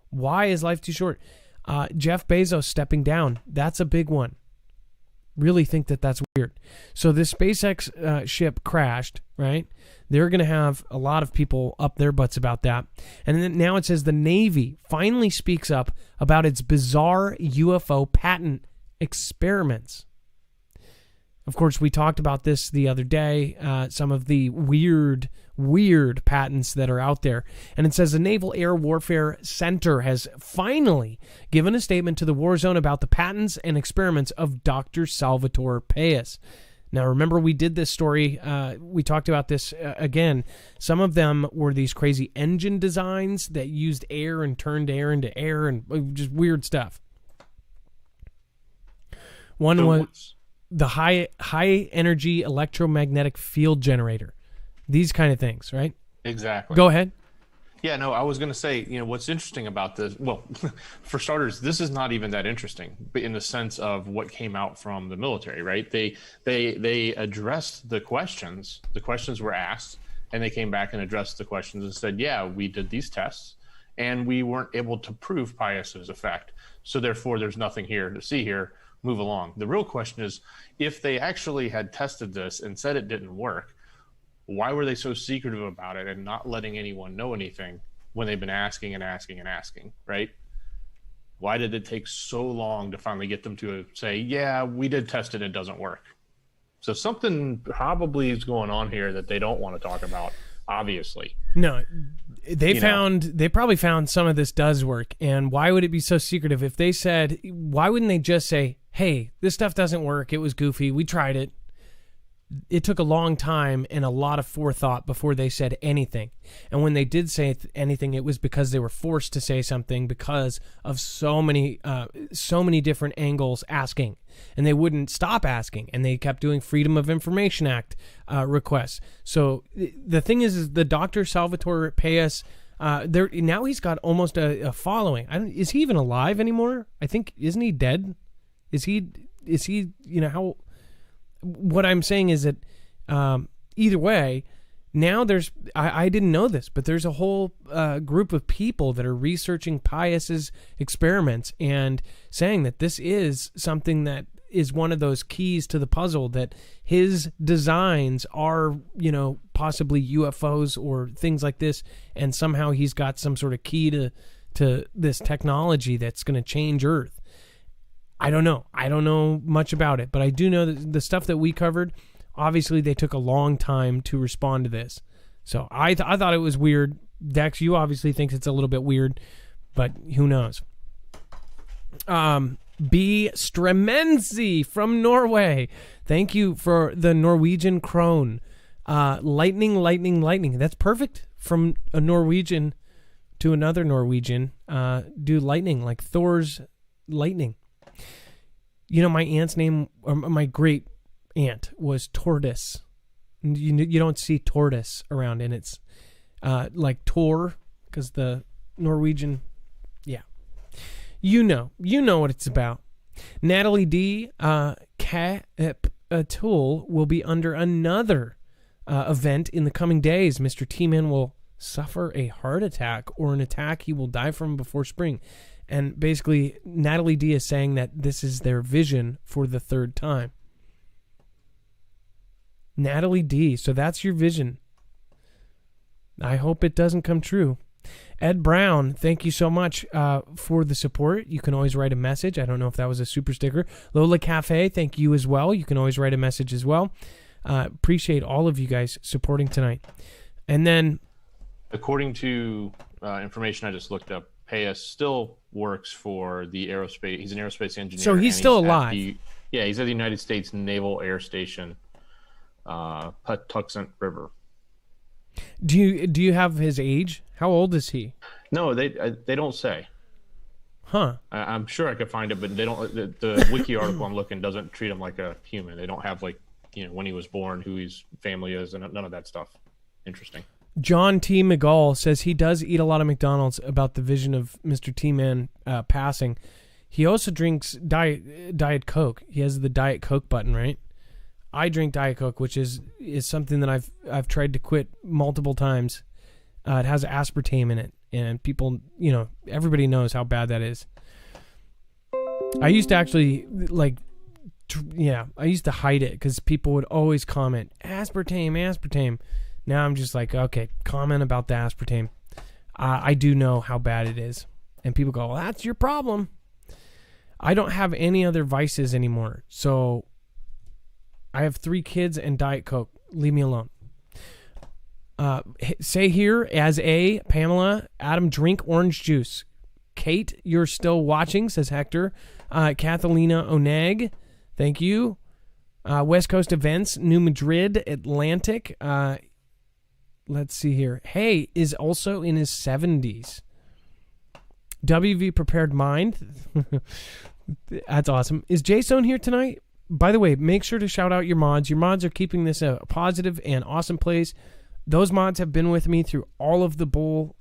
Why is life too short? Jeff Bezos stepping down. That's a big one. Really think that that's weird. So this SpaceX ship crashed, right? They're going to have a lot of people up their butts about that. And then now it says the Navy finally speaks up about its bizarre UFO patent experiments. Of course, we talked about this the other day, some of the weird patents that are out there. And it says the Naval Air Warfare Center has finally given a statement to the war zone about the patents and experiments of Dr. Salvatore Pais. Now, remember, we did this story. We talked about this again. Some of them were these crazy engine designs that used air and turned air into air and just weird stuff. One was the high energy electromagnetic field generator. These kind of things, right? Exactly. Go ahead. Yeah, no, I was going to say, what's interesting about this, well, for starters, this is not even that interesting, but in the sense of what came out from the military, right? They addressed the questions were asked, and they came back and addressed the questions and said, yeah, we did these tests, and we weren't able to prove Pais's effect. So therefore, there's nothing here to see here. Move along. The real question is, if they actually had tested this and said it didn't work, why were they so secretive about it and not letting anyone know anything when they've been asking and asking and asking, right? Why did it take so long to finally get them to say, yeah, we did test it, it doesn't work? So something probably is going on here that they don't want to talk about, obviously. No, they probably found some of this does work. And why would it be so secretive? If they said, why wouldn't they just say, hey, this stuff doesn't work, it was goofy, we tried it. It took a long time and a lot of forethought before they said anything. And when they did say anything, it was because they were forced to say something because of so many different angles asking. And they wouldn't stop asking. And they kept doing Freedom of Information Act requests. So the thing is the Dr. Salvatore Pais, now he's got almost a following. Is he even alive anymore? I think, isn't he dead? Is he, how... What I'm saying is that either way, now there's, I didn't know this, but there's a whole group of people that are researching Pais's experiments and saying that this is something that is one of those keys to the puzzle, that his designs are, possibly UFOs or things like this, and somehow he's got some sort of key to this technology that's going to change Earth. I don't know. I don't know much about it, but I do know that the stuff that we covered obviously they took a long time to respond to this. So I thought it was weird. Dex, you obviously think it's a little bit weird, but who knows? B. Stremenzi from Norway. Thank you for the Norwegian krone. Lightning, lightning, lightning. That's perfect. From a Norwegian to another Norwegian. Do lightning, like Thor's lightning. You know, my aunt's name, or my great aunt, was Tortoise. You don't see tortoise around, and it's like Tor, because the Norwegian, yeah. You know what it's about. Natalie D. Tool will be under another event in the coming days. Mr. T-Man will suffer a heart attack or an attack he will die from before spring. And basically, Natalie D. is saying that this is their vision for the third time. Natalie D. So that's your vision. I hope it doesn't come true. Ed Brown, thank you so much for the support. You can always write a message. I don't know if that was a super sticker. Lola Cafe, thank you as well. You can always write a message as well. Appreciate all of you guys supporting tonight. And then, according to information I just looked up, Payas still works for the aerospace. He's an aerospace engineer. So he's still alive. He's at the United States Naval Air Station, Patuxent River. Do you have his age? How old is he? No, they don't say. Huh. I'm sure I could find it, but they don't. The wiki article I'm looking doesn't treat him like a human. They don't have, like, when he was born, who his family is, and none of that stuff. Interesting. John T. McGall says he does eat a lot of McDonald's about the vision of Mr. T-Man passing. He also drinks Diet Coke. He has the Diet Coke button, right? I drink Diet Coke, which is something that I've tried to quit multiple times. It has aspartame in it, and people, everybody knows how bad that is. I used to actually, I used to hide it because people would always comment, aspartame. Now I'm just like, okay, comment about the aspartame. I do know how bad it is. And people go, well, that's your problem. I don't have any other vices anymore. So I have 3 kids and Diet Coke. Leave me alone. Say here, as a Pamela, Adam, drink orange juice. Kate, you're still watching, says Hector. Catalina Oneg, thank you. West Coast Events, New Madrid, Atlantic. Let's see here. Hey is also in his 70s. WV Prepared Mind. That's awesome. Is Jason here tonight? By the way, make sure to shout out your mods. Your mods are keeping this a positive and awesome place. Those mods have been with me through all of the bull,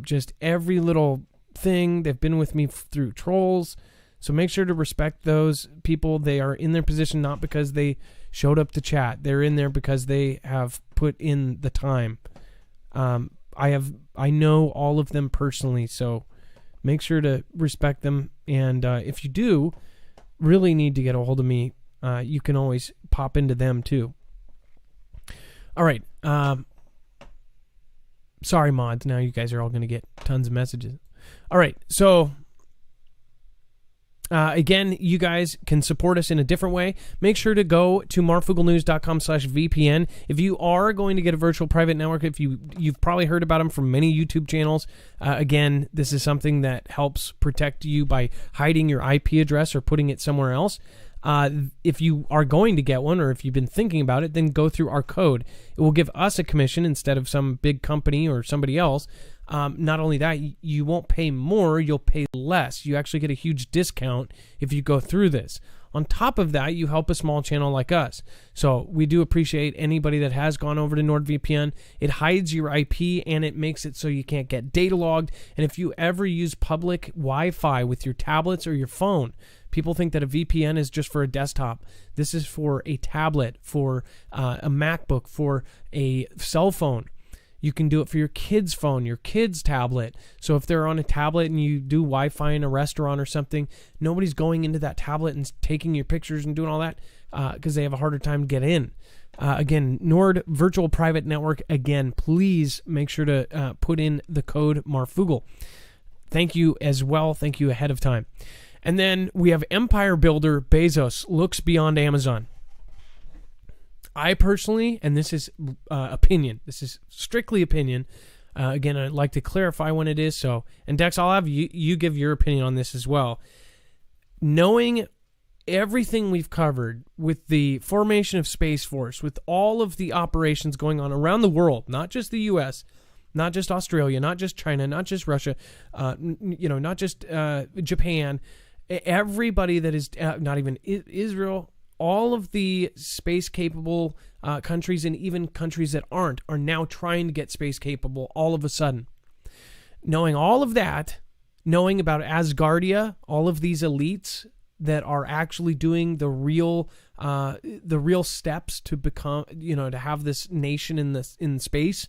just every little thing. They've been with me through trolls. So make sure to respect those people. They are in their position not because they showed up to chat. They're in there because they have put in the time. I know all of them personally, so make sure to respect them. And if you do really need to get a hold of me, you can always pop into them too. All right. Sorry, mods. Now you guys are all going to get tons of messages. All right. So, again, you guys can support us in a different way. Make sure to go to marfooglenews.com/VPN. If you are going to get a virtual private network, if you've probably heard about them from many YouTube channels. Again, this is something that helps protect you by hiding your IP address or putting it somewhere else. If you are going to get one, or if you've been thinking about it, then go through our code. It will give us a commission instead of some big company or somebody else. Not only that, you won't pay more, you'll pay less. You actually get a huge discount if you go through this. On top of that, you help a small channel like us. So we do appreciate anybody that has gone over to NordVPN. It hides your IP and it makes it so you can't get data logged. And if you ever use public Wi-Fi with your tablets or your phone, people think that a VPN is just for a desktop. This is for a tablet, for a MacBook, for a cell phone. You can do it for your kid's phone, your kid's tablet. So if they're on a tablet and you do Wi-Fi in a restaurant or something, nobody's going into that tablet and taking your pictures and doing all that because they have a harder time to get in. Again, Nord Virtual Private Network. Again, please make sure to put in the code Marfoogle. Thank you as well. Thank you ahead of time. And then we have Empire Builder Bezos looks beyond Amazon. I personally, and this is opinion, this is strictly opinion. Again, I'd like to clarify when it is so. And Dex, I'll have you give your opinion on this as well. Knowing everything we've covered with the formation of Space Force, with all of the operations going on around the world, not just the U.S., not just Australia, not just China, not just Russia, not just Japan, everybody that is not even Israel, all of the space-capable countries and even countries that aren't are now trying to get space-capable all of a sudden. Knowing all of that, knowing about Asgardia, all of these elites that are actually doing the real steps to become, to have this nation in space.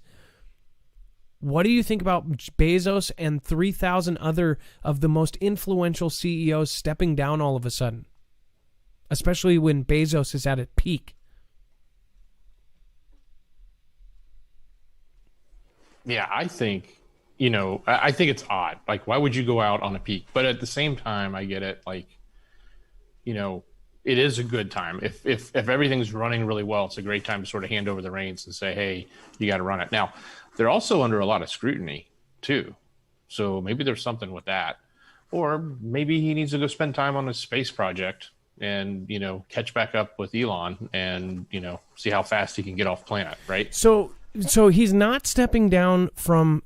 What do you think about Bezos and 3,000 other of the most influential CEOs stepping down all of a sudden? Especially when Bezos is at its peak. Yeah, I think, I think it's odd. Like, why would you go out on a peak? But at the same time, I get it. Like, it is a good time. If everything's running really well, it's a great time to sort of hand over the reins and say, hey, you got to run it. Now, they're also under a lot of scrutiny, too. So maybe there's something with that. Or maybe he needs to go spend time on his space project and, catch back up with Elon and, see how fast he can get off planet, right? So he's not stepping down from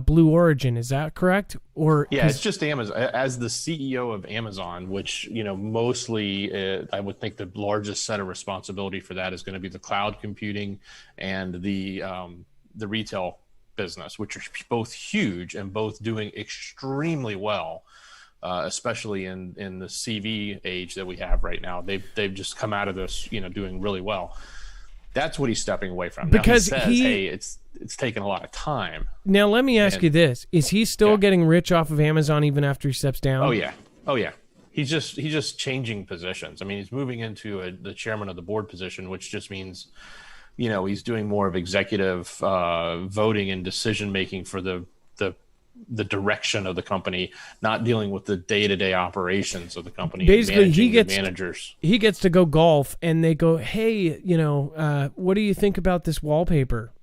Blue Origin, is that correct? Or yeah, it's just Amazon as the CEO of Amazon, which mostly I would think the largest set of responsibility for that is going to be the cloud computing and the retail business, which are both huge and both doing extremely well, especially in the CV age that we have right now. They've just come out of this, doing really well. That's what he's stepping away from. Because now he says, hey, it's taken a lot of time. Now, let me ask you this. Is he still getting rich off of Amazon even after he steps down? Oh, yeah. He's just changing positions. I mean, he's moving into the chairman of the board position, which just means, he's doing more of executive voting and decision-making for the direction of the company, not dealing with the day-to-day operations of the company. Basically, he gets managers. He gets to go golf, and they go, "Hey, what do you think about this wallpaper?"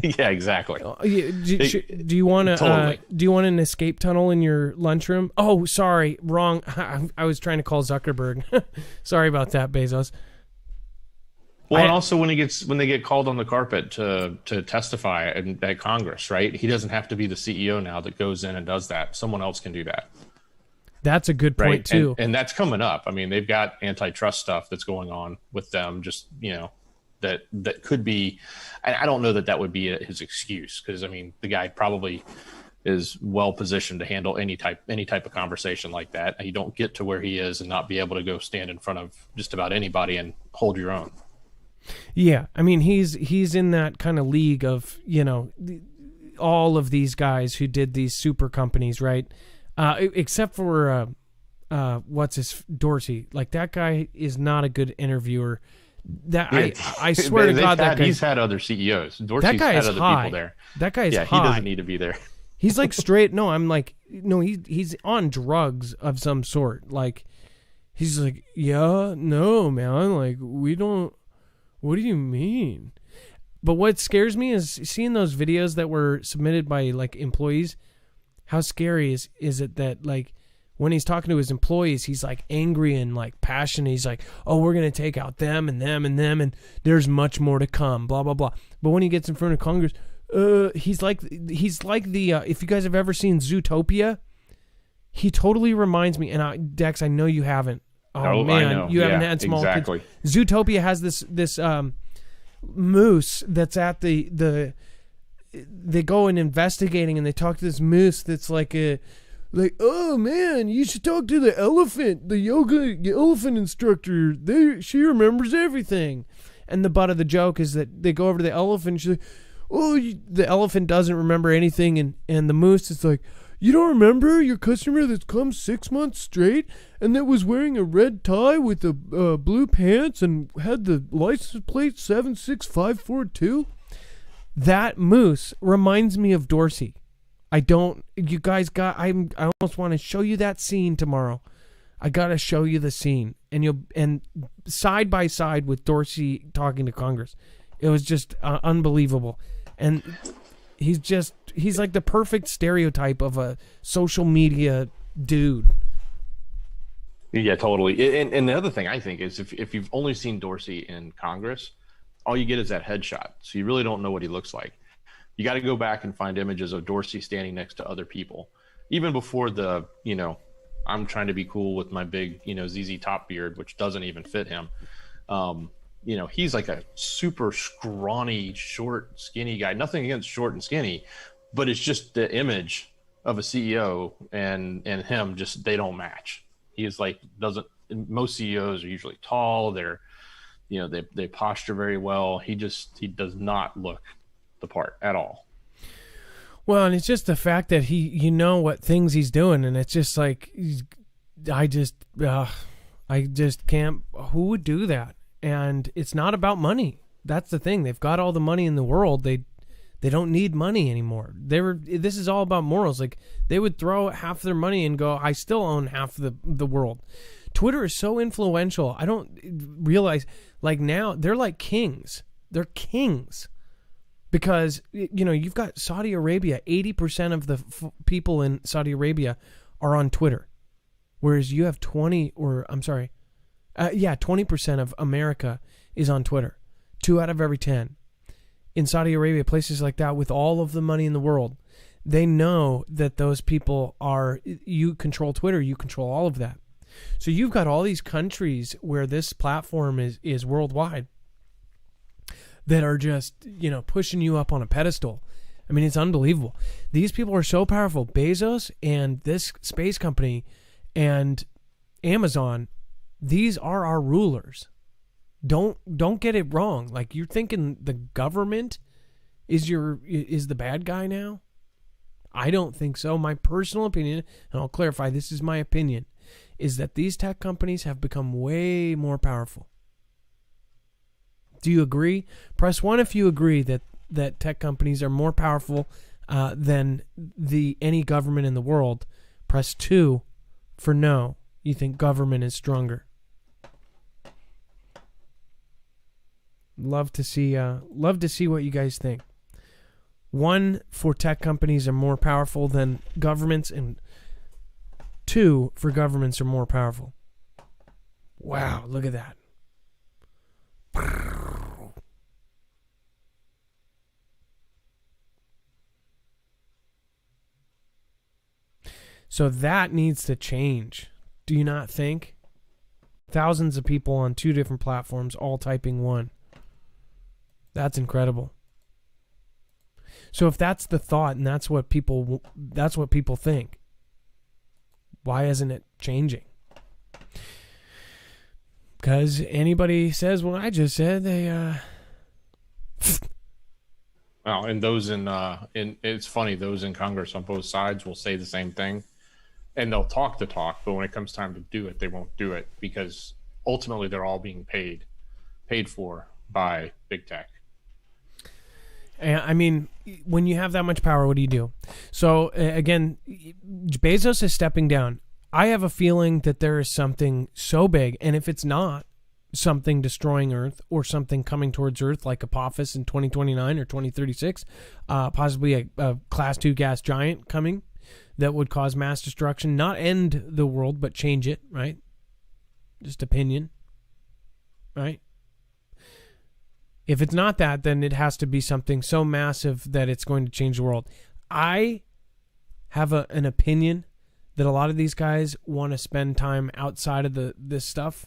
Yeah, exactly. Do you want an escape tunnel in your lunchroom? Oh, sorry, wrong. I was trying to call Zuckerberg. Sorry about that, Bezos. Well, and also when they get called on the carpet to testify at Congress, right? He doesn't have to be the CEO now that goes in and does that. Someone else can do that. That's a good point too. And that's coming up. I mean, they've got antitrust stuff that's going on with them. Just that could be. I don't know that would be his excuse, because I mean, the guy probably is well positioned to handle any type of conversation like that. You don't get to where he is and not be able to go stand in front of just about anybody and hold your own. Yeah, I mean, he's in that kind of league of, all of these guys who did these super companies, right? Except for Dorsey. Like, that guy is not a good interviewer. I swear to God, he's had other CEOs. Dorsey's had other people there. That guy is high. He doesn't need to be there. He's like straight. No, I'm like, no, he's on drugs of some sort. Like, he's like, yeah, no, man, like, we don't. What do you mean? But what scares me is seeing those videos that were submitted by like employees. How scary is it that like when he's talking to his employees, he's like angry and like passionate. He's like, oh, we're going to take out them and them and them, and there's much more to come, blah, blah, blah. But when he gets in front of Congress, he's like the if you guys have ever seen Zootopia, he totally reminds me. And Dex, I know you haven't. Oh man, I know. You haven't had small exactly. kids. Zootopia has this moose that's at the they go and investigating, and they talk to this moose that's like oh man, you should talk to the elephant, the elephant instructor. She remembers everything. And the butt of the joke is that they go over to the elephant, and she's like, oh, the elephant doesn't remember anything, and the moose is like, you don't remember your customer that's come 6 months straight and that was wearing a red tie with the blue pants and had the license plate 76542? That moose reminds me of Dorsey. I almost want to show you that scene tomorrow. I gotta show you the scene, and side by side with Dorsey talking to Congress, it was just unbelievable. And he's like the perfect stereotype of a social media dude. Yeah, totally. And the other thing I think is if you've only seen Dorsey in Congress, all you get is that headshot. So you really don't know what he looks like. You got to go back and find images of Dorsey standing next to other people. Even before the, I'm trying to be cool with my big, ZZ Top beard, which doesn't even fit him. He's like a super scrawny, short, skinny guy. Nothing against short and skinny, but it's just the image of a CEO and him, just they don't match. He is like, most CEOs are usually tall. They're, they posture very well. He does not look the part at all. Well, and it's just the fact that what things he's doing, and it's just like, I just can't. Who would do that? And it's not about money. That's the thing. They've got all the money in the world. They don't need money anymore. This is all about morals. Like, they would throw half their money and go, I still own half the world. Twitter is so influential. I don't realize, like, now they're like kings. They're kings. Because, you've got Saudi Arabia. 80% of the people in Saudi Arabia are on Twitter. Whereas you have 20% of America is on Twitter. 2 out of every 10. In Saudi Arabia, places like that, with all of the money in the world, they know that those people you control Twitter, you control all of that. So you've got all these countries where this platform is worldwide that are just, pushing you up on a pedestal. I mean, it's unbelievable. These people are so powerful. Bezos and this space company and Amazon, these are our rulers. Don't get it wrong. Like, you're thinking the government is the bad guy now? I don't think so. My personal opinion, and I'll clarify, this is my opinion, is that these tech companies have become way more powerful. Do you agree? Press 1 if you agree that tech companies are more powerful than any government in the world. Press 2 for no. You think government is stronger. Love to see what you guys think. 1 for tech companies are more powerful than governments, and 2 for governments are more powerful. Wow, look at that. So that needs to change. Do you not think? Thousands of people on 2 different platforms all typing 1. That's incredible. So if that's the thought and that's what people think, why isn't it changing? Because anybody says what I just said, they Well, and those in it's funny, those in Congress on both sides will say the same thing, and they'll talk the talk, but when it comes time to do it, they won't do it, because ultimately they're all being paid for by big tech. I mean, when you have that much power, what do you do? So again, Bezos is stepping down. I have a feeling that there is something so big, and if it's not something destroying Earth or something coming towards Earth like Apophis in 2029 or 2036, possibly a Class 2 gas giant coming that would cause mass destruction, not end the world, but change it, right? Just opinion, right? If it's not that, then it has to be something so massive that it's going to change the world. I have an opinion that a lot of these guys want to spend time outside of this stuff,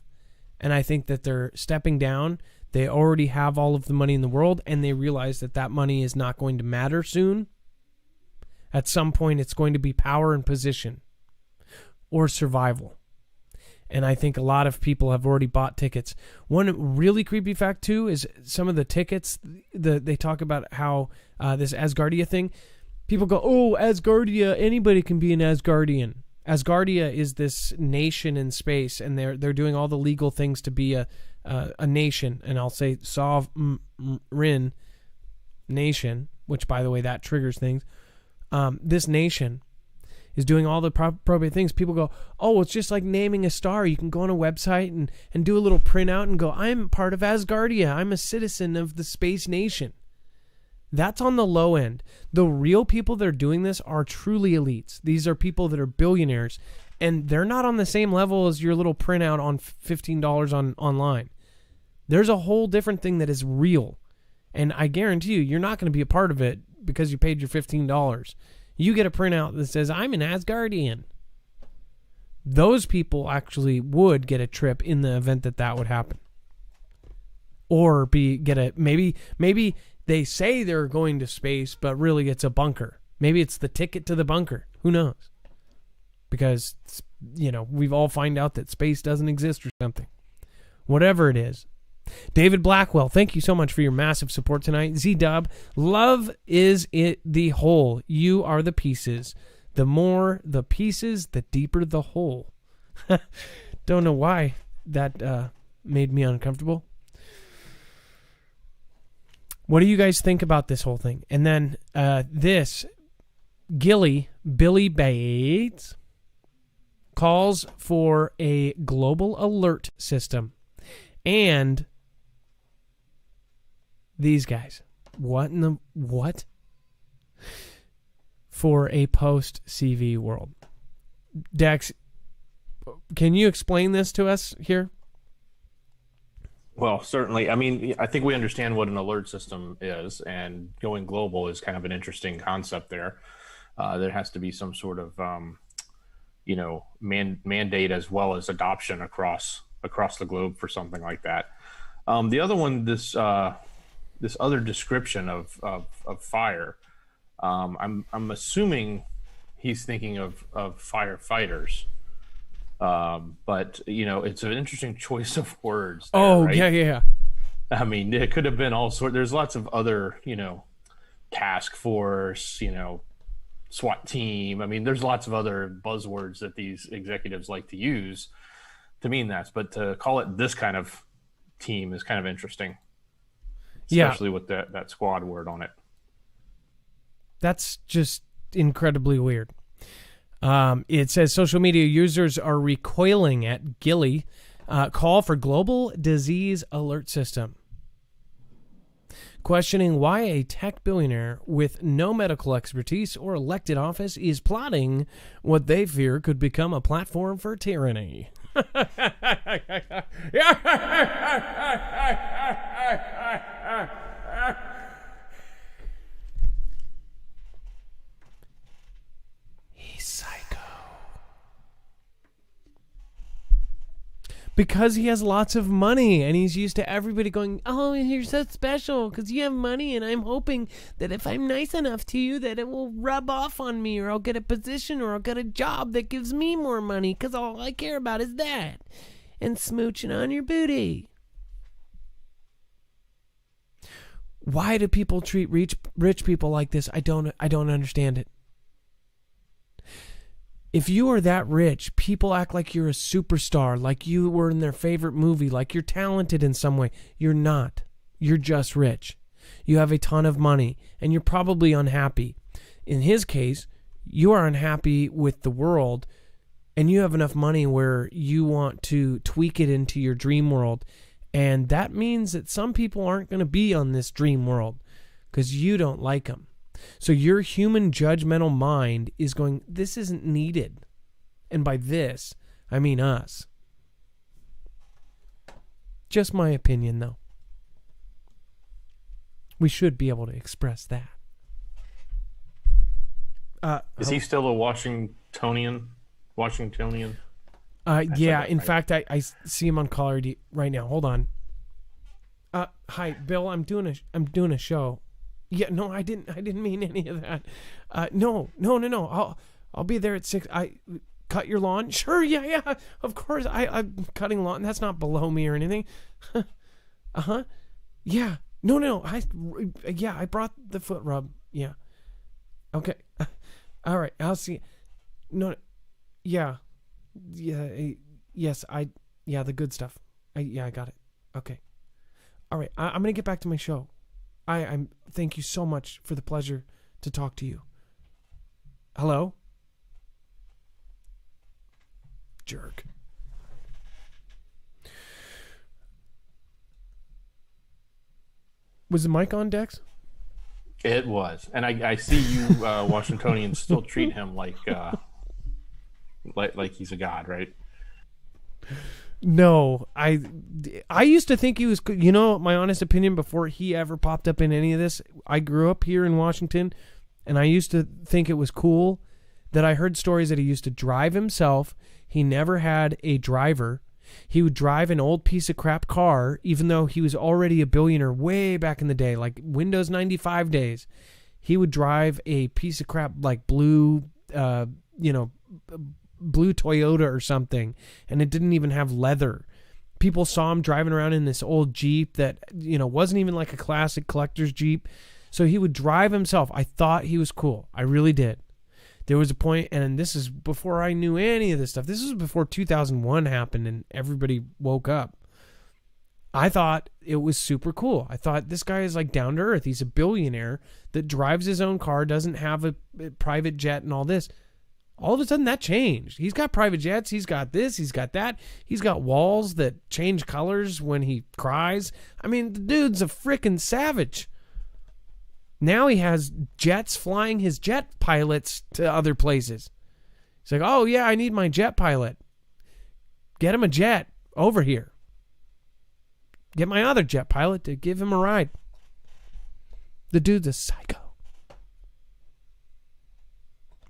and I think that they're stepping down. They already have all of the money in the world, and they realize that money is not going to matter soon. At some point, it's going to be power and position or survival. And I think a lot of people have already bought tickets. One really creepy fact, too, is some of the tickets, they talk about how this Asgardia thing, people go, oh, Asgardia, anybody can be an Asgardian. Asgardia is this nation in space, and they're doing all the legal things to be a nation. And I'll say sovereign nation, which, by the way, that triggers things. This nation is doing all the appropriate things. People go, oh, well, it's just like naming a star. You can go on a website and do a little printout and go, I'm part of Asgardia. I'm a citizen of the space nation. That's on the low end. The real people that are doing this are truly elites. These are people that are billionaires, and they're not on the same level as your little printout on $15 online. There's a whole different thing that is real, and I guarantee you're not going to be a part of it because you paid your $15. You get a printout that says, I'm an Asgardian. Those people actually would get a trip in the event that would happen. Or maybe they say they're going to space, but really it's a bunker. Maybe it's the ticket to the bunker. Who knows? Because, we've all find out that space doesn't exist or something. Whatever it is. David Blackwell, thank you so much for your massive support tonight. Z-Dub, love is it the whole. You are the pieces. The more the pieces, the deeper the hole. Don't know why that made me uncomfortable. What do you guys think about this whole thing? And then Billy Bates, calls for a global alert system. And these guys, what? For a post-CV world. Dex, can you explain this to us here? Well, certainly. I mean, I think we understand what an alert system is, and going global is kind of an interesting concept there. There has to be some sort of, mandate as well as adoption across the globe for something like that. The other one, this other description of fire, I'm assuming he's thinking of firefighters. But it's an interesting choice of words there, oh right? yeah. I mean, it could have been all sorts. There's lots of other task force, SWAT team. I mean, there's lots of other buzzwords that these executives like to use to mean that, but to call it this kind of team is kind of interesting, especially with that squad word on it. That's just incredibly weird. It says social media users are recoiling at Gilly call for global disease alert system, questioning why a tech billionaire with no medical expertise or elected office is plotting what they fear could become a platform for tyranny. He's psycho. Because he has lots of money and he's used to everybody going, oh, you're so special because you have money, and I'm hoping that if I'm nice enough to you that it will rub off on me, or I'll get a position, or I'll get a job that gives me more money because all I care about is that and smooching on your booty. Why do people treat rich people like this? I don't understand it. If you are that rich, people act like you're a superstar, like you were in their favorite movie, like you're talented in some way. You're not. You're just rich. You have a ton of money, and you're probably unhappy. In his case, you are unhappy with the world, and you have enough money where you want to tweak it into your dream world. And that means that some people aren't going to be on this dream world because you don't like them. So your human judgmental mind is going, this isn't needed. And by this, I mean us. Just my opinion, though. We should be able to express that. Is he still a Washingtonian? Yeah, in fact, I see him on caller ID right now. Hold on. Hi, Bill. I'm doing a show. Yeah, no, I didn't mean any of that. No. I'll be there at 6. I cut your lawn. Sure, yeah. Of course, I'm cutting lawn. That's not below me or anything. Yeah. No. I brought the foot rub. Yeah. Okay. All right. I'll see. No. Yeah. Yes. The good stuff. I got it. Okay. All right. I'm gonna get back to my show. I'm thank you so much for the pleasure to talk to you. Hello? Jerk. Was the mic on, Dex? It was, and I see you Washingtonians still treat him like he's a god, right? No, I used to think he was, you know, my honest opinion before he ever popped up in any of this. I grew up here in Washington, and I used to think it was cool that I heard stories that he used to drive himself. He never had a driver. He would drive an old piece of crap car, even though he was already a billionaire way back in the day, like Windows 95 days. He would drive a piece of crap like blue Toyota or something, and it didn't even have leather. People saw him driving around in this old Jeep that, you know, wasn't even like a classic collector's Jeep. So he would drive himself. I thought he was cool. I really did. There was a point, and this is before I knew any of this stuff. This was before 2001 happened and everybody woke up. I thought it was super cool. I thought this guy is like down to earth. He's a billionaire that drives his own car, doesn't have a private jet and all this. All of a sudden that changed. He's got private jets. He's got this. He's got that. He's got walls that change colors when he cries. I mean, the dude's a freaking savage. Now he has jets flying his jet pilots to other places. He's like, oh, yeah, I need my jet pilot. Get him a jet over here. Get my other jet pilot to give him a ride. The dude's a psycho.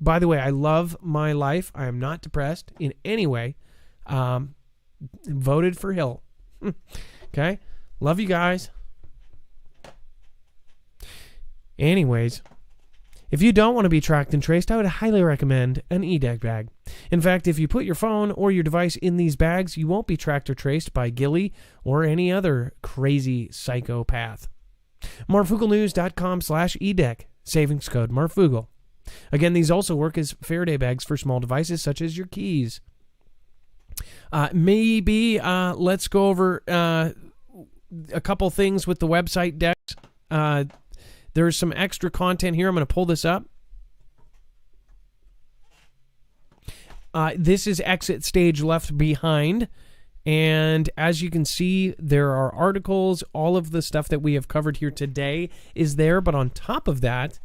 By the way, I love my life. I am not depressed in any way. Voted for Hill. Okay? Love you guys. Anyways, if you don't want to be tracked and traced, I would highly recommend an eDeck bag. In fact, if you put your phone or your device in these bags, you won't be tracked or traced by Gilly or any other crazy psychopath. Marfooglenews.com/eDeck. Savings code Marfoogle. Again, these also work as Faraday bags for small devices such as your keys. Let's go over a couple things with the website, Dex. There's some extra content here. I'm going to pull this up. This is Exit Stage Left Behind. And as you can see, there are articles. All of the stuff that we have covered here today is there. But on top of that,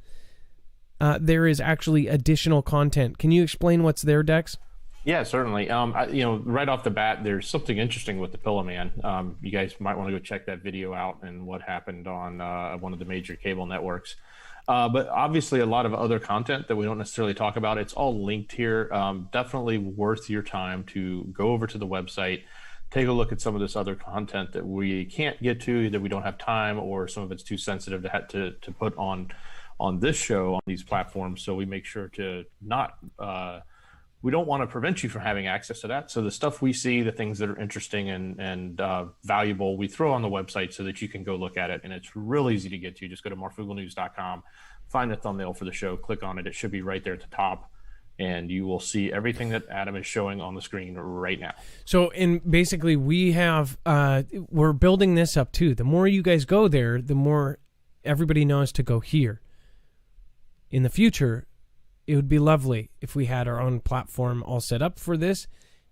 there is actually additional content. Can you explain what's there, Dex? Yeah, certainly. Right off the bat, there's something interesting with the Pillow Man. You guys might want to go check that video out and what happened on one of the major cable networks. But obviously, a lot of other content that we don't necessarily talk about. It's all linked here. Definitely worth your time to go over to the website, take a look at some of this other content that we can't get to, either we don't have time or some of it's too sensitive to put on this show on these platforms. So we make sure to not. We don't want to prevent you from having access to that. So the stuff we see, the things that are interesting and valuable, we throw on the website so that you can go look at it. And it's real easy to get to. Just go to marfooglenews.com, find the thumbnail for the show, click on it. It should be right there at the top. And you will see everything that Adam is showing on the screen right now. So, basically we have, we're building this up too. The more you guys go there, the more everybody knows to go here. In the future, it would be lovely if we had our own platform all set up for this.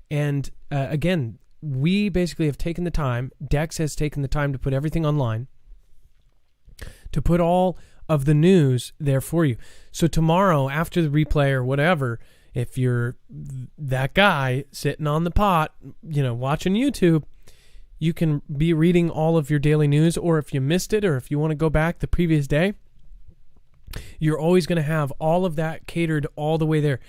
And again, we basically have taken the time, Dex has taken the time to put everything online, to put all of the news there for you. So tomorrow, after the replay or whatever, if you're that guy sitting on the pot, watching YouTube, you can be reading all of your daily news, or if you missed it, or if you want to go back the previous day, you're always going to have all of that catered all the way there.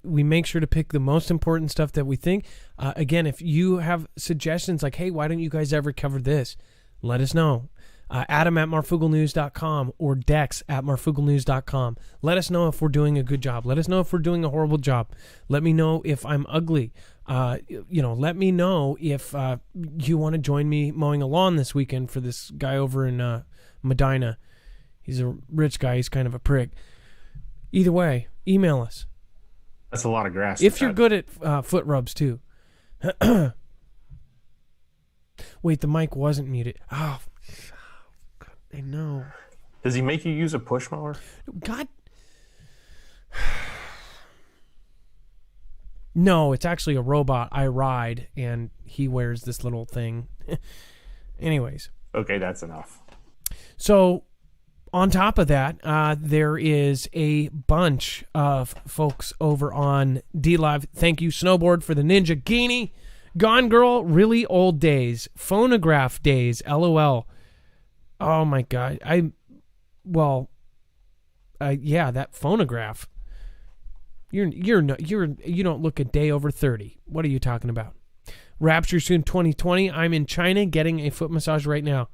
We make sure to pick the most important stuff that we think. Again, if you have suggestions like, hey, why don't you guys ever cover this? Let us know. Adam at marfooglenews.com or Dex at marfooglenews.com. Let us know if we're doing a good job. Let us know if we're doing a horrible job. Let me know if I'm ugly. Let me know if you want to join me mowing a lawn this weekend for this guy over in Medina. He's a rich guy. He's kind of a prick. Either way, email us. That's a lot of grass. If you're good at foot rubs, too. Wait, the mic wasn't muted. Oh, God, I know. Does he make you use a push mower? God. No, it's actually a robot I ride, and he wears this little thing. Anyways. Okay, that's enough. So, on top of that, there is a bunch of folks over on DLive. Thank you, Snowboard, for the Ninja Guinea. Gone Girl, really old days. Phonograph days, LOL. Oh my God. Yeah, that phonograph. You don't look a day over 30. What are you talking about? Rapture soon 2020. I'm in China getting a foot massage right now.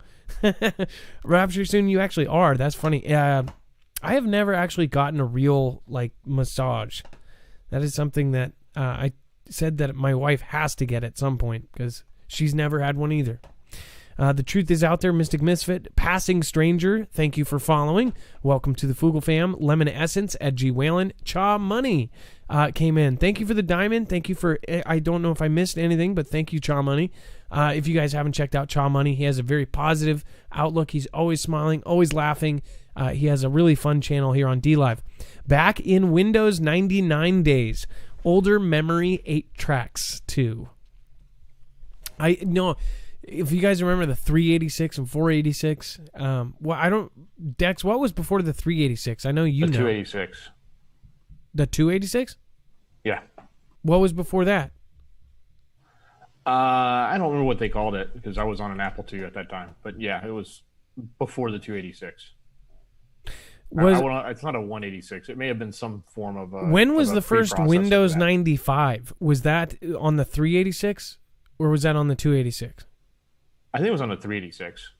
Rapture soon, you actually are. That's funny. I have never actually gotten a real massage. That is something that I said that my wife has to get at some point because she's never had one either. The truth is out there, Mystic Misfit. Passing Stranger, thank you for following. Welcome to the Foogle fam. Lemon Essence, Ed G. Whalen. Cha Money came in. Thank you for the diamond. Thank you for, I don't know if I missed anything, but thank you, Cha Money. If you guys haven't checked out Cha Money, he has a very positive outlook. He's always smiling, always laughing. He has a really fun channel here on DLive. Back in Windows 99 days, older memory 8 tracks too. I know. If you guys remember the 386 and 486, Dex, what was before the 386? I know you know. The 286. The 286? Yeah. What was before that? I don't remember what they called it because I was on an Apple II at that time. But yeah, it was before the 286. It's not a 186. It may have been some form of when was the first Windows 95? Was that on the 386 or was that on the 286? I think it was on the 386.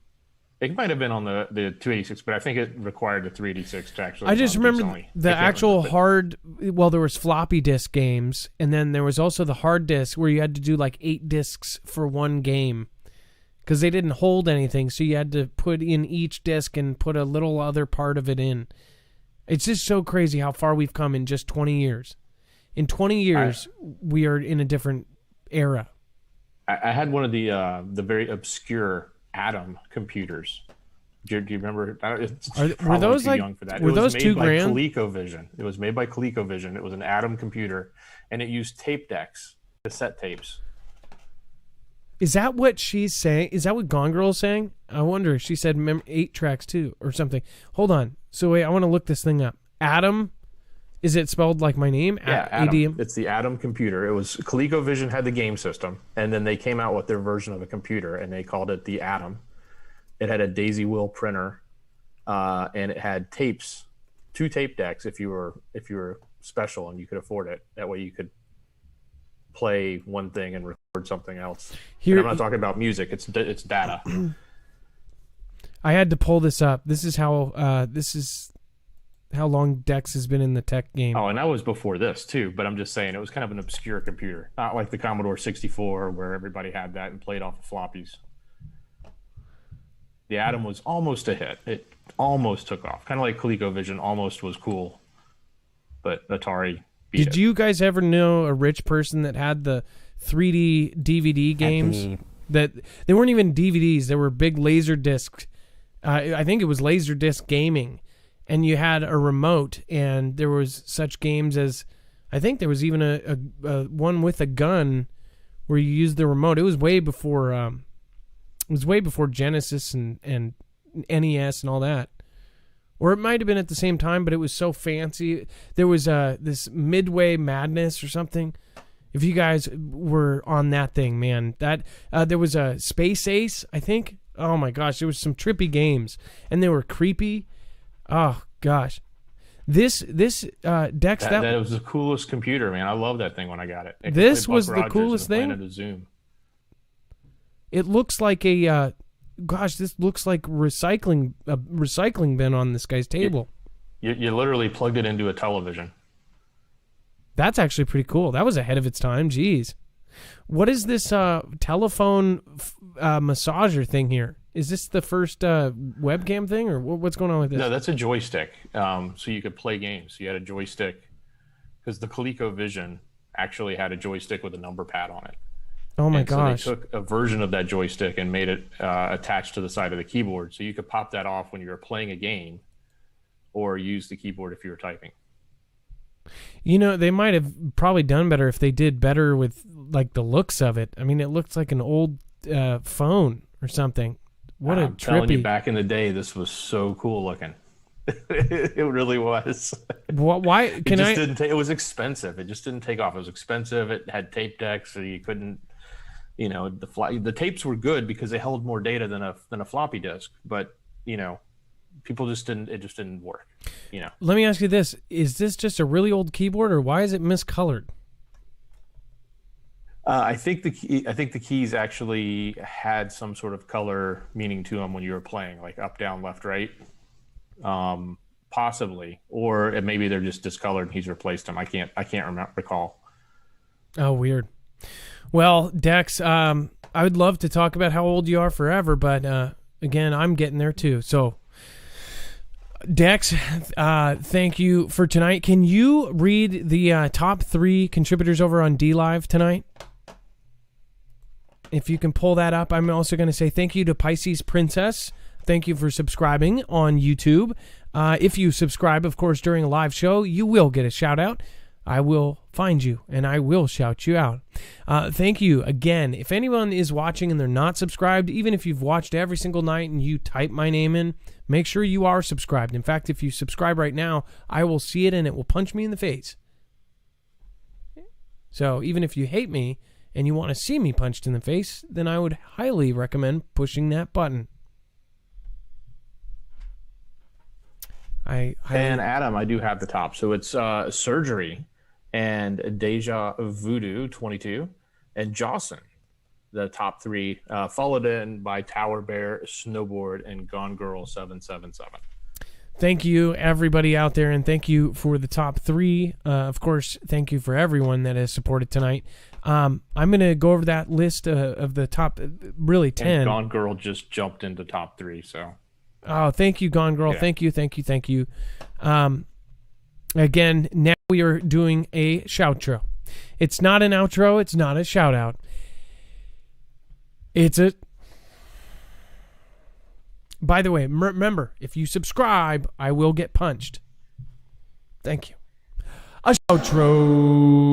It might have been on the 286, but I think it required the 386 to actually. I just remember the actual hard. Well, there was floppy disk games, and then there was also the hard disk where you had to do 8 discs for one game because they didn't hold anything, so you had to put in each disc and put a little other part of it in. It's just so crazy how far we've come in just 20 years. In 20 years, we are in a different era. I had one of the very obscure Adam computers. Do you remember? Were those too young for that. Were those $2,000? ColecoVision. It was made by ColecoVision. It was an Adam computer, and it used tape decks, cassette tapes. Is that what she's saying? Is that what Gone Girl is saying? I wonder. She said 8 tracks too, or something. Hold on. So wait, I want to look this thing up. Adam. Is it spelled like my name? Yeah, Adam. ADM? It's the Adam computer. It was ColecoVision had the game system, and then they came out with their version of a computer, and they called it the Adam. It had a daisy wheel printer, and it had tapes, 2 tape decks if you were special and you could afford it. That way you could play one thing and record something else. And I'm not talking about music. It's data. I had to pull this up. This is how long Dex has been in the tech game. Oh, and that was before this too, but I'm just saying it was kind of an obscure computer. Not like the Commodore 64 where everybody had that and played off of floppies. The Adam was almost a hit. It almost took off. Kind of like ColecoVision almost was cool, but Atari beat it. Did you guys ever know a rich person that had the 3D DVD games? That they weren't even DVDs. They were big laser discs. I think it was laser disc gaming. And you had a remote, and there was such games as, I think there was even a one with a gun where you used the remote. It was way before, Genesis and NES and all that, or it might have been at the same time. But it was so fancy. There was this Midway Madness or something. If you guys were on that thing, man, that there was a Space Ace, I think. Oh my gosh, there was some trippy games, and they were creepy. Oh gosh, this Dex that was the coolest computer, man. I love that thing when I got it. This was the coolest thing. Zoom. It looks like a this looks like a recycling bin on this guy's table. You literally plugged it into a television. That's actually pretty cool. That was ahead of its time. Jeez, what is this telephone massager thing here? Is this the first webcam thing, or what's going on with this? No, that's a joystick. So you could play games. You had a joystick because the ColecoVision actually had a joystick with a number pad on it. Oh my gosh! So they took a version of that joystick and made it attached to the side of the keyboard, so you could pop that off when you were playing a game, or use the keyboard if you were typing. You know, they might have probably done better if they did better with like the looks of it. I mean, it looks like an old phone or something. What a I'm telling you, trippy. back in the day, this was so cool looking. It really was. Why It can just I? didn't take. It was expensive. It just didn't take off. It was expensive. It had tape decks, so you couldn't. You know, the tapes were good because they held more data than a floppy disk. But you know, people just didn't. It just didn't work. You know. Let me ask you this: is this just a really old keyboard, or why is it miscolored? I think the keys actually had some sort of color meaning to them when you were playing, like up, down, left, right. Possibly, or maybe they're just discolored and he's replaced them. I can't recall. Oh, weird. Well, Dex, I would love to talk about how old you are forever, but again, I'm getting there too. So, Dex, thank you for tonight. Can you read the top 3 contributors over on DLive tonight? If you can pull that up. I'm also going to say thank you to Pisces Princess. Thank you for subscribing on YouTube. If you subscribe, of course, during a live show, you will get a shout out. I will find you and I will shout you out. Thank you again. If anyone is watching and they're not subscribed, even if you've watched every single night and you type my name in, make sure you are subscribed. In fact, if you subscribe right now, I will see it and it will punch me in the face. So even if you hate me and you want to see me punched in the face, then I would highly recommend pushing that button. And Adam, I do have the top. So it's Surgery and Deja Voodoo 22 and Jawson, the top 3, followed in by Tower Bear, Snowboard, and Gone Girl 777. Thank you, everybody out there, and thank you for the top 3. Of course, thank you for everyone that has supported tonight. I'm going to go over that list of the top, really 10. And Gone Girl just jumped into top 3, so... Oh, thank you, Gone Girl. Yeah. Thank you. Again, now we are doing a shoutro. It's not an outro. It's not a shout out. It's a... By the way, remember, if you subscribe, I will get punched. Thank you. A shoutro.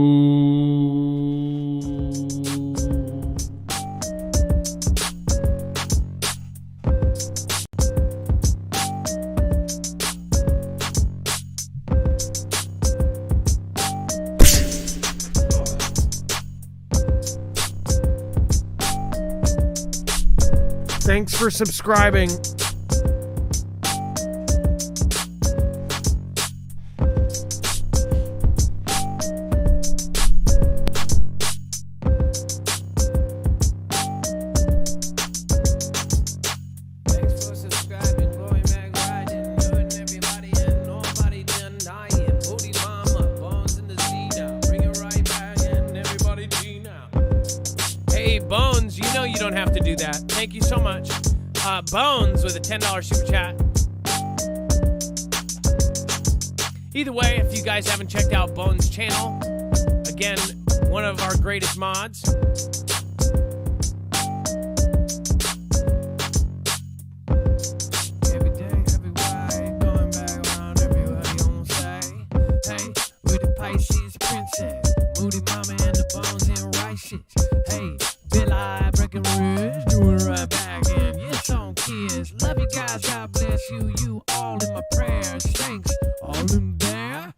Thanks for subscribing. Thank you so much. Bones with a $10 super chat. Either way, if you guys haven't checked out Bones' channel, again, one of our greatest mods. Every day, everywhere, going back around, everybody on say, hey, with the Pisces Princess, Moody Mama and the Bones and Rices. Hey, Bill I breaking rules, doing right back in. Yes, on kids. Love you guys, God bless you. You all in my prayers. Thanks, all in there.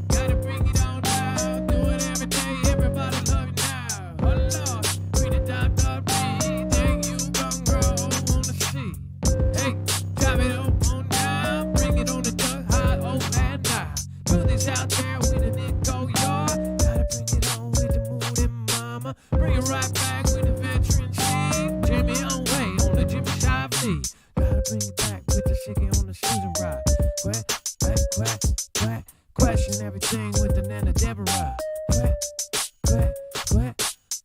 Gotta bring it on down. Do it every day. Everybody love you now. Oh Lord, we the top B. Thank you, Gone Girl. Wanna see. Hey, drop it on down. Bring it on the duck high, oh and now. Do this out there with a Nico yard. Gotta bring it on with the mood and mama. Bring it right back with the veteran Steve. Jimmy on way on the Jimmy Shively. Gotta bring it back with the Shiggy on the Susan ride. Quack. Question everything with the Nana Deborah. Quack.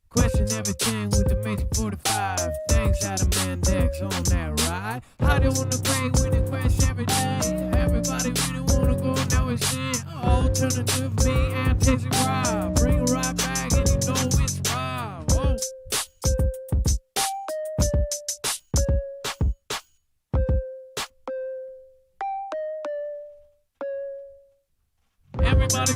Question everything with the Major 45. Thanks, Adam and Dex on that ride. How they wanna play with it, question everything. Everybody really wanna go, now it's in. Alternative me and Tasty Rob. Bring it right back and you know it's Rob. Whoa. Everybody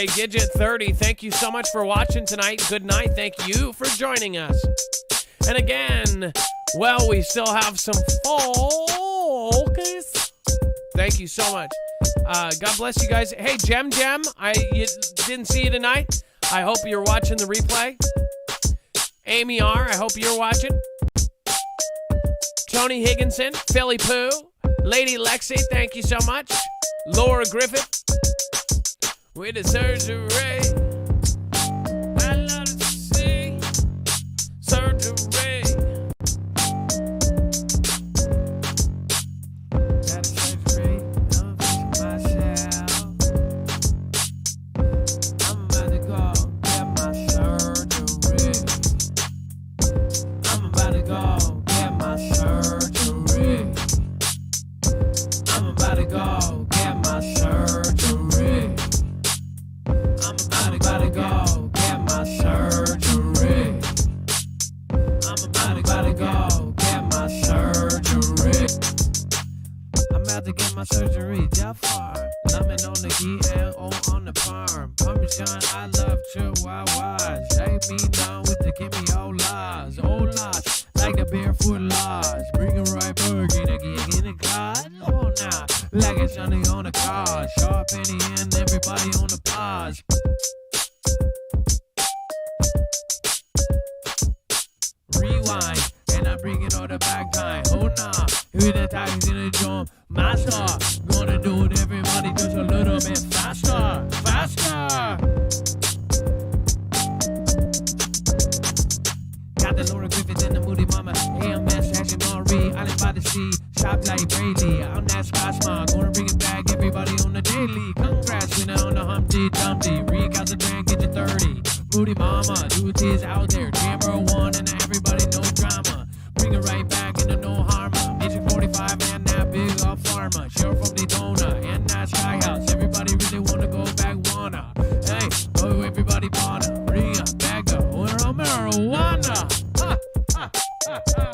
Ray Gidget 30, thank you so much for watching tonight. Good night. Thank you for joining us. And again, well, we still have some focus. Thank you so much. God bless you guys. Hey, Jem, you didn't see you tonight. I hope you're watching the replay. Amy R., I hope you're watching. Tony Higginson, Philly Pooh, Lady Lexi, thank you so much. Laura Griffith, with the surgery. I love to see surgery. Got a surgery, I'm fixing myself. I'm about to go get my surgery. I'm about to go get my surgery. I'm about to go get my surgery. I'm about to go get my surgery. I'm about to go get my surgery. I'm about to get my surgery, Jafar. Lemon on the key and on the farm. Parmesan, I love chihuahuas. Shake me down with the Kimmy-Olas. Olas, like a barefoot lodge. Bring it right back in a gig in a cloud. Oh, nah, like it's Johnny on a car. Sharp penny and everybody on the pause. Rewind, and I bring it all the back time. Oh nah, with the tags in the drum. Master, gonna do it, everybody just a little bit faster, faster. Got the Laura Griffith and the Moody Mama. AMS, Action Marie, Island by the Sea. Shop like Braylee, I'm that Scotsman. Gonna bring it back, everybody on the daily. Congrats, winner on the Humpty Dumpty. Recalcitrant, get you 30. Moody Mama, do it is out there. Chamber 1 and everybody no drama. Bring it right back into no harma. Mission 45 and that big up farmer. Sheriff from Daytona and that Sky House. Everybody really wanna go back, wanna. Hey, oh everybody wanna. Bring it back up. We're on marijuana. Ha, ha, ha, ha, ha, ha.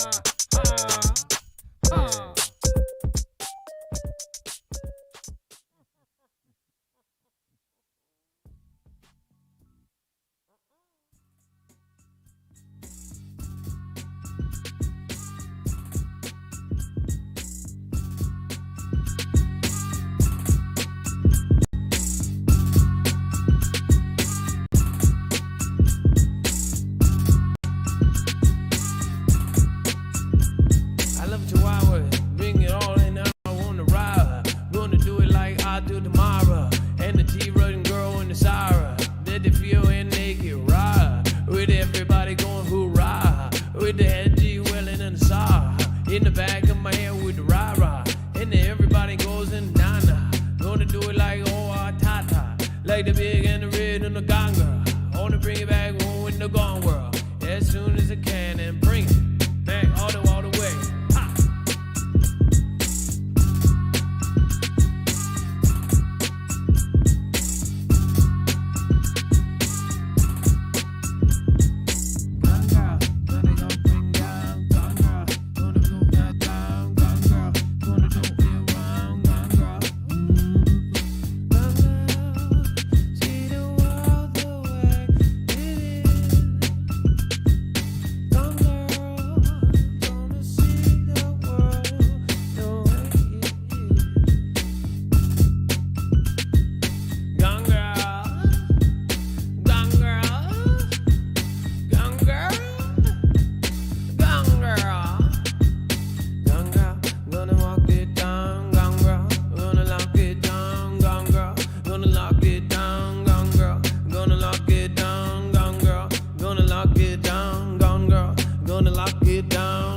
In the back of my head with the rah-rah. And then everybody goes in nana. Gonna do it like oh tata. Like the big and the red and the ganga. Wanna bring it back home with the gone world. As soon as I can and bring it back all the way. Ha! Gonna lock it down.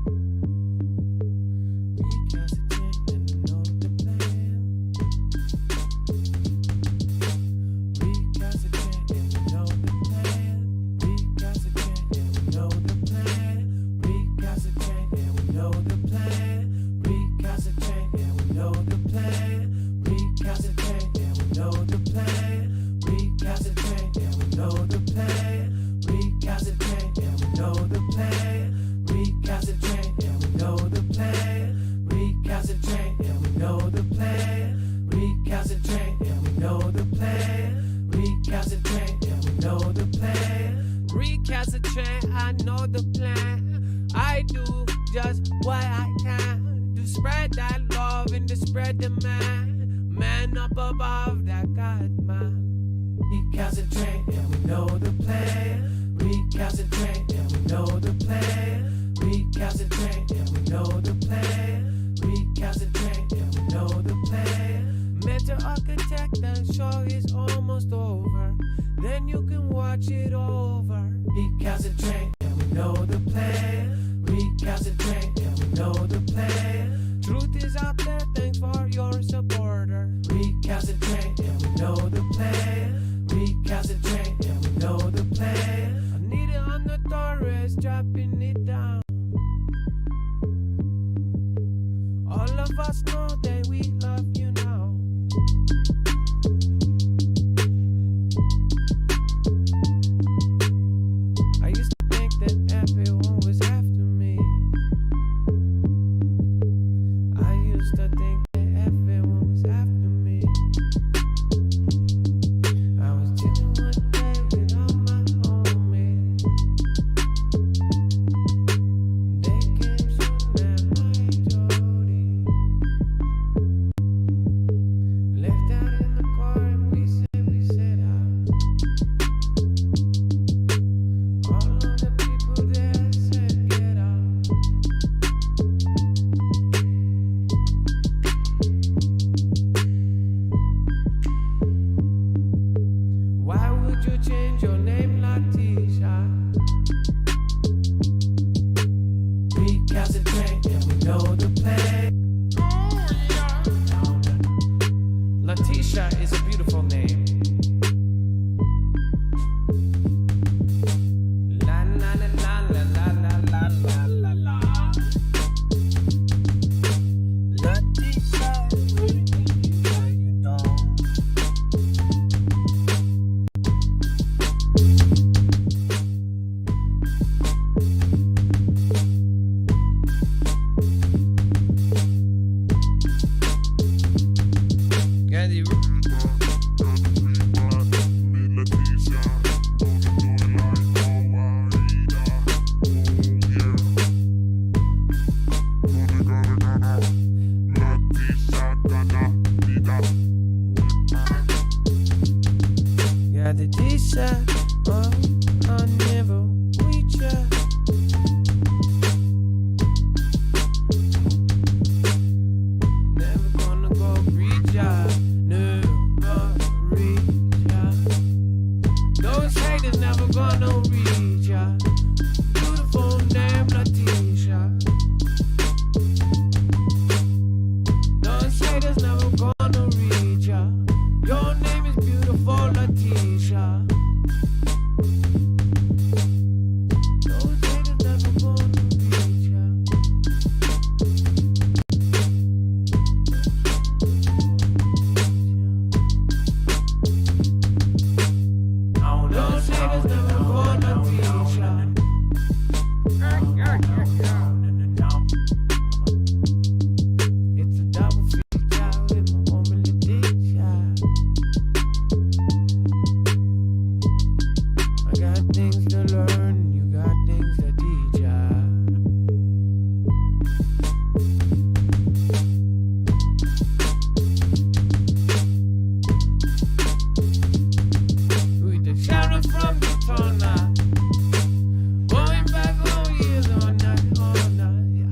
know the plan. Recalcitrant, yeah, we know the plan. Recalcitrant, yeah, we know the plan. Recalcitrant, yeah, we know the plan. Recalcitrant, yeah, we know the plan. Recalcitrant, yeah, we know the plan. Recalcitrant, yeah, we know the plan. Recalcitrant, yeah, we know the plan. Recalcitrant, yeah, we know the plan. Recalcitrant, I know the plan. I do just what I can to spread that love and to spread the man up above that God man. Recalcitrant, yeah, we know the plan. Recalcitrant, yeah, we know the plan. Recalcitrant, yeah, we know the plan. Recalcitrant, yeah, we know the plan. Mental architect, the show is almost over. Then you can watch it over. Recalcitrant, yeah, we know the plan. Recalcitrant, yeah, we know the plan. Truth is out there, thanks for your supporter. Recalcitrant, yeah, we know the plan. Recalcitrant, yeah, we know the plan. I need it on the Taurus, dropping it down. All of us know that we love you now. I used to think that everyone was after me. I used to think that everyone was after me. I was chilling one day with all my homies. They came shooting at my Jody. Left out in the car and we set out. All of the people there said get out. Why would you change your name, Latisha? Recalcitrant, yeah, we know the plan. Latisha is a beautiful name. La la la la la la la la la la. Latisha, you know. Yeah, the yeah, the T-shirt, I never reach ya. Never gonna go reach ya, never reach ya. Those haters never gonna reach ya. Beautiful name, Latisha. Those haters never gonna reach ya. Your name is beautiful, Latisha. Those haters never gonna reach ya. Those haters never gonna reach ya. It's a double feature with my woman Latisha. I got things to learn, you got things to teach ya. We the sheriff from Daytona, going back home years on that.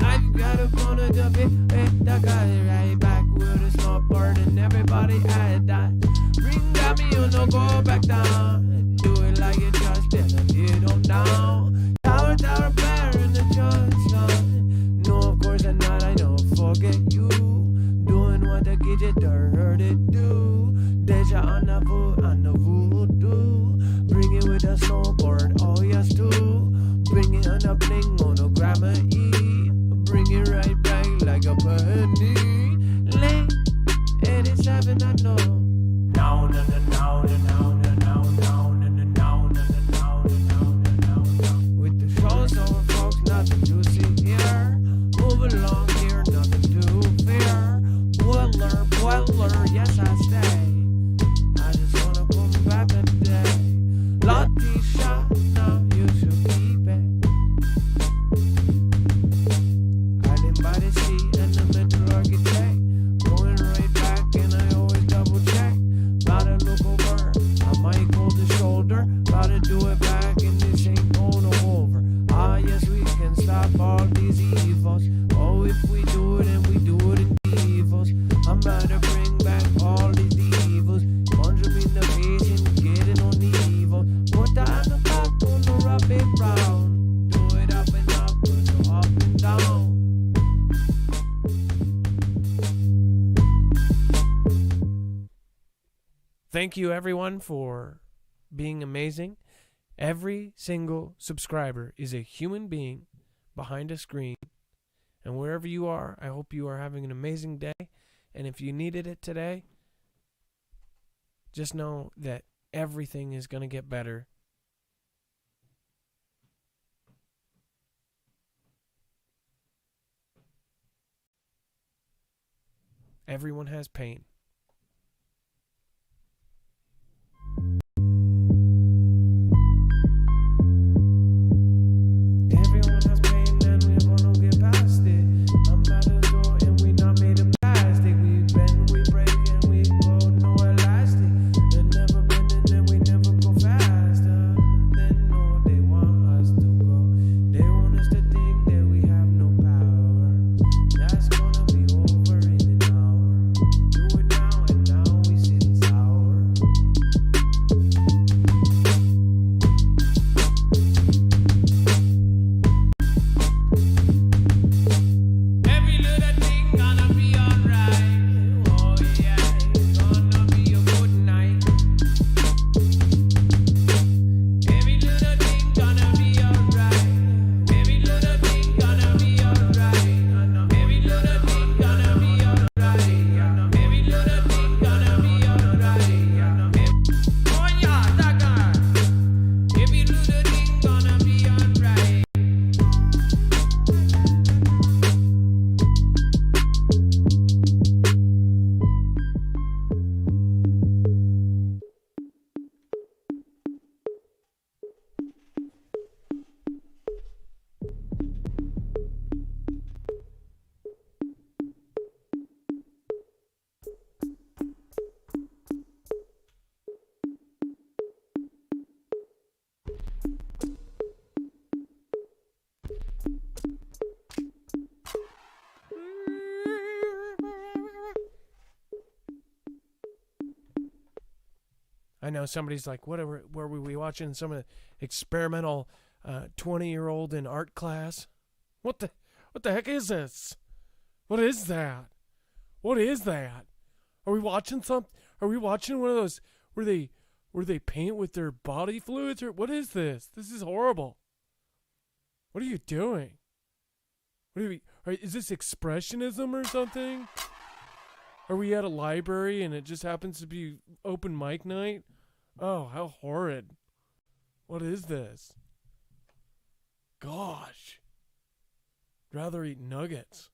I've got a phone of the bit, I got it right back with a snowboard and everybody had that. Bring down me, you know, go back down. Do it like you just did, you don't down. Tower, player in the junction. No, of course I'm not, I don't forget you. Doing what the gadget heard it do. Deja on the voodoo. Bring it with a snowboard, oh yes do. Bring it on a bling, monogram E. bring it right back like a penny. Late 87, I know. No, no, no, no, no, no, no, no, no, no, no, no, no, no, no, no, no. With the show's over, folks, nothing to see here. Move along here, nothing to fear. Boiler, yes I stay. I just wanna come back a day. Lucky shot, now you should keep it. Island by the sea and the mental architect. Going right back and I always double check. Gotta look over, I might hold the shoulder. Gotta do it back and this ain't going over. Ah yes, we can stop all these evils. Oh, if we do it and we do it in evils. I'm about to bring back all these evils. Punch them in the face and get it on the evil. Put that on the top, gonna rub it round. Do it up and up, gonna up and down. Thank you everyone for being amazing. Every single subscriber is a human being behind a screen. And wherever you are, I hope you are having an amazing day. And if you needed it today, just know that everything is going to get better. Everyone has pain. Everyone has pain and we're gonna get past it. I'm about to go and we not made of plastic. We bend, we break and we go no elastic. And never bending and we never go faster. They know they want us to go. They want us to think that we have no power. That's gonna be over in an hour. Do it now and now we sitting sour. Every little thing gonna be alright. Oh yeah, it's gonna be a good night. Every little thing gonna be alright. Every little thing gonna be alright. Every little thing gonna be alright. Every little thing gonna be alright. Oh yeah, that guy. Every little thing gonna be alright. I know somebody's like, whatever, were we watching some of the experimental 20-year-old in art class? What the heck is this? What is that? What is that? Are we watching Are we watching one of those where they paint with their body fluids, or what is this? This is horrible. What are you doing? Is this expressionism or something? Are we at a library and it just happens to be open mic night? Oh, how horrid. What is this? Gosh. I'd rather eat nuggets.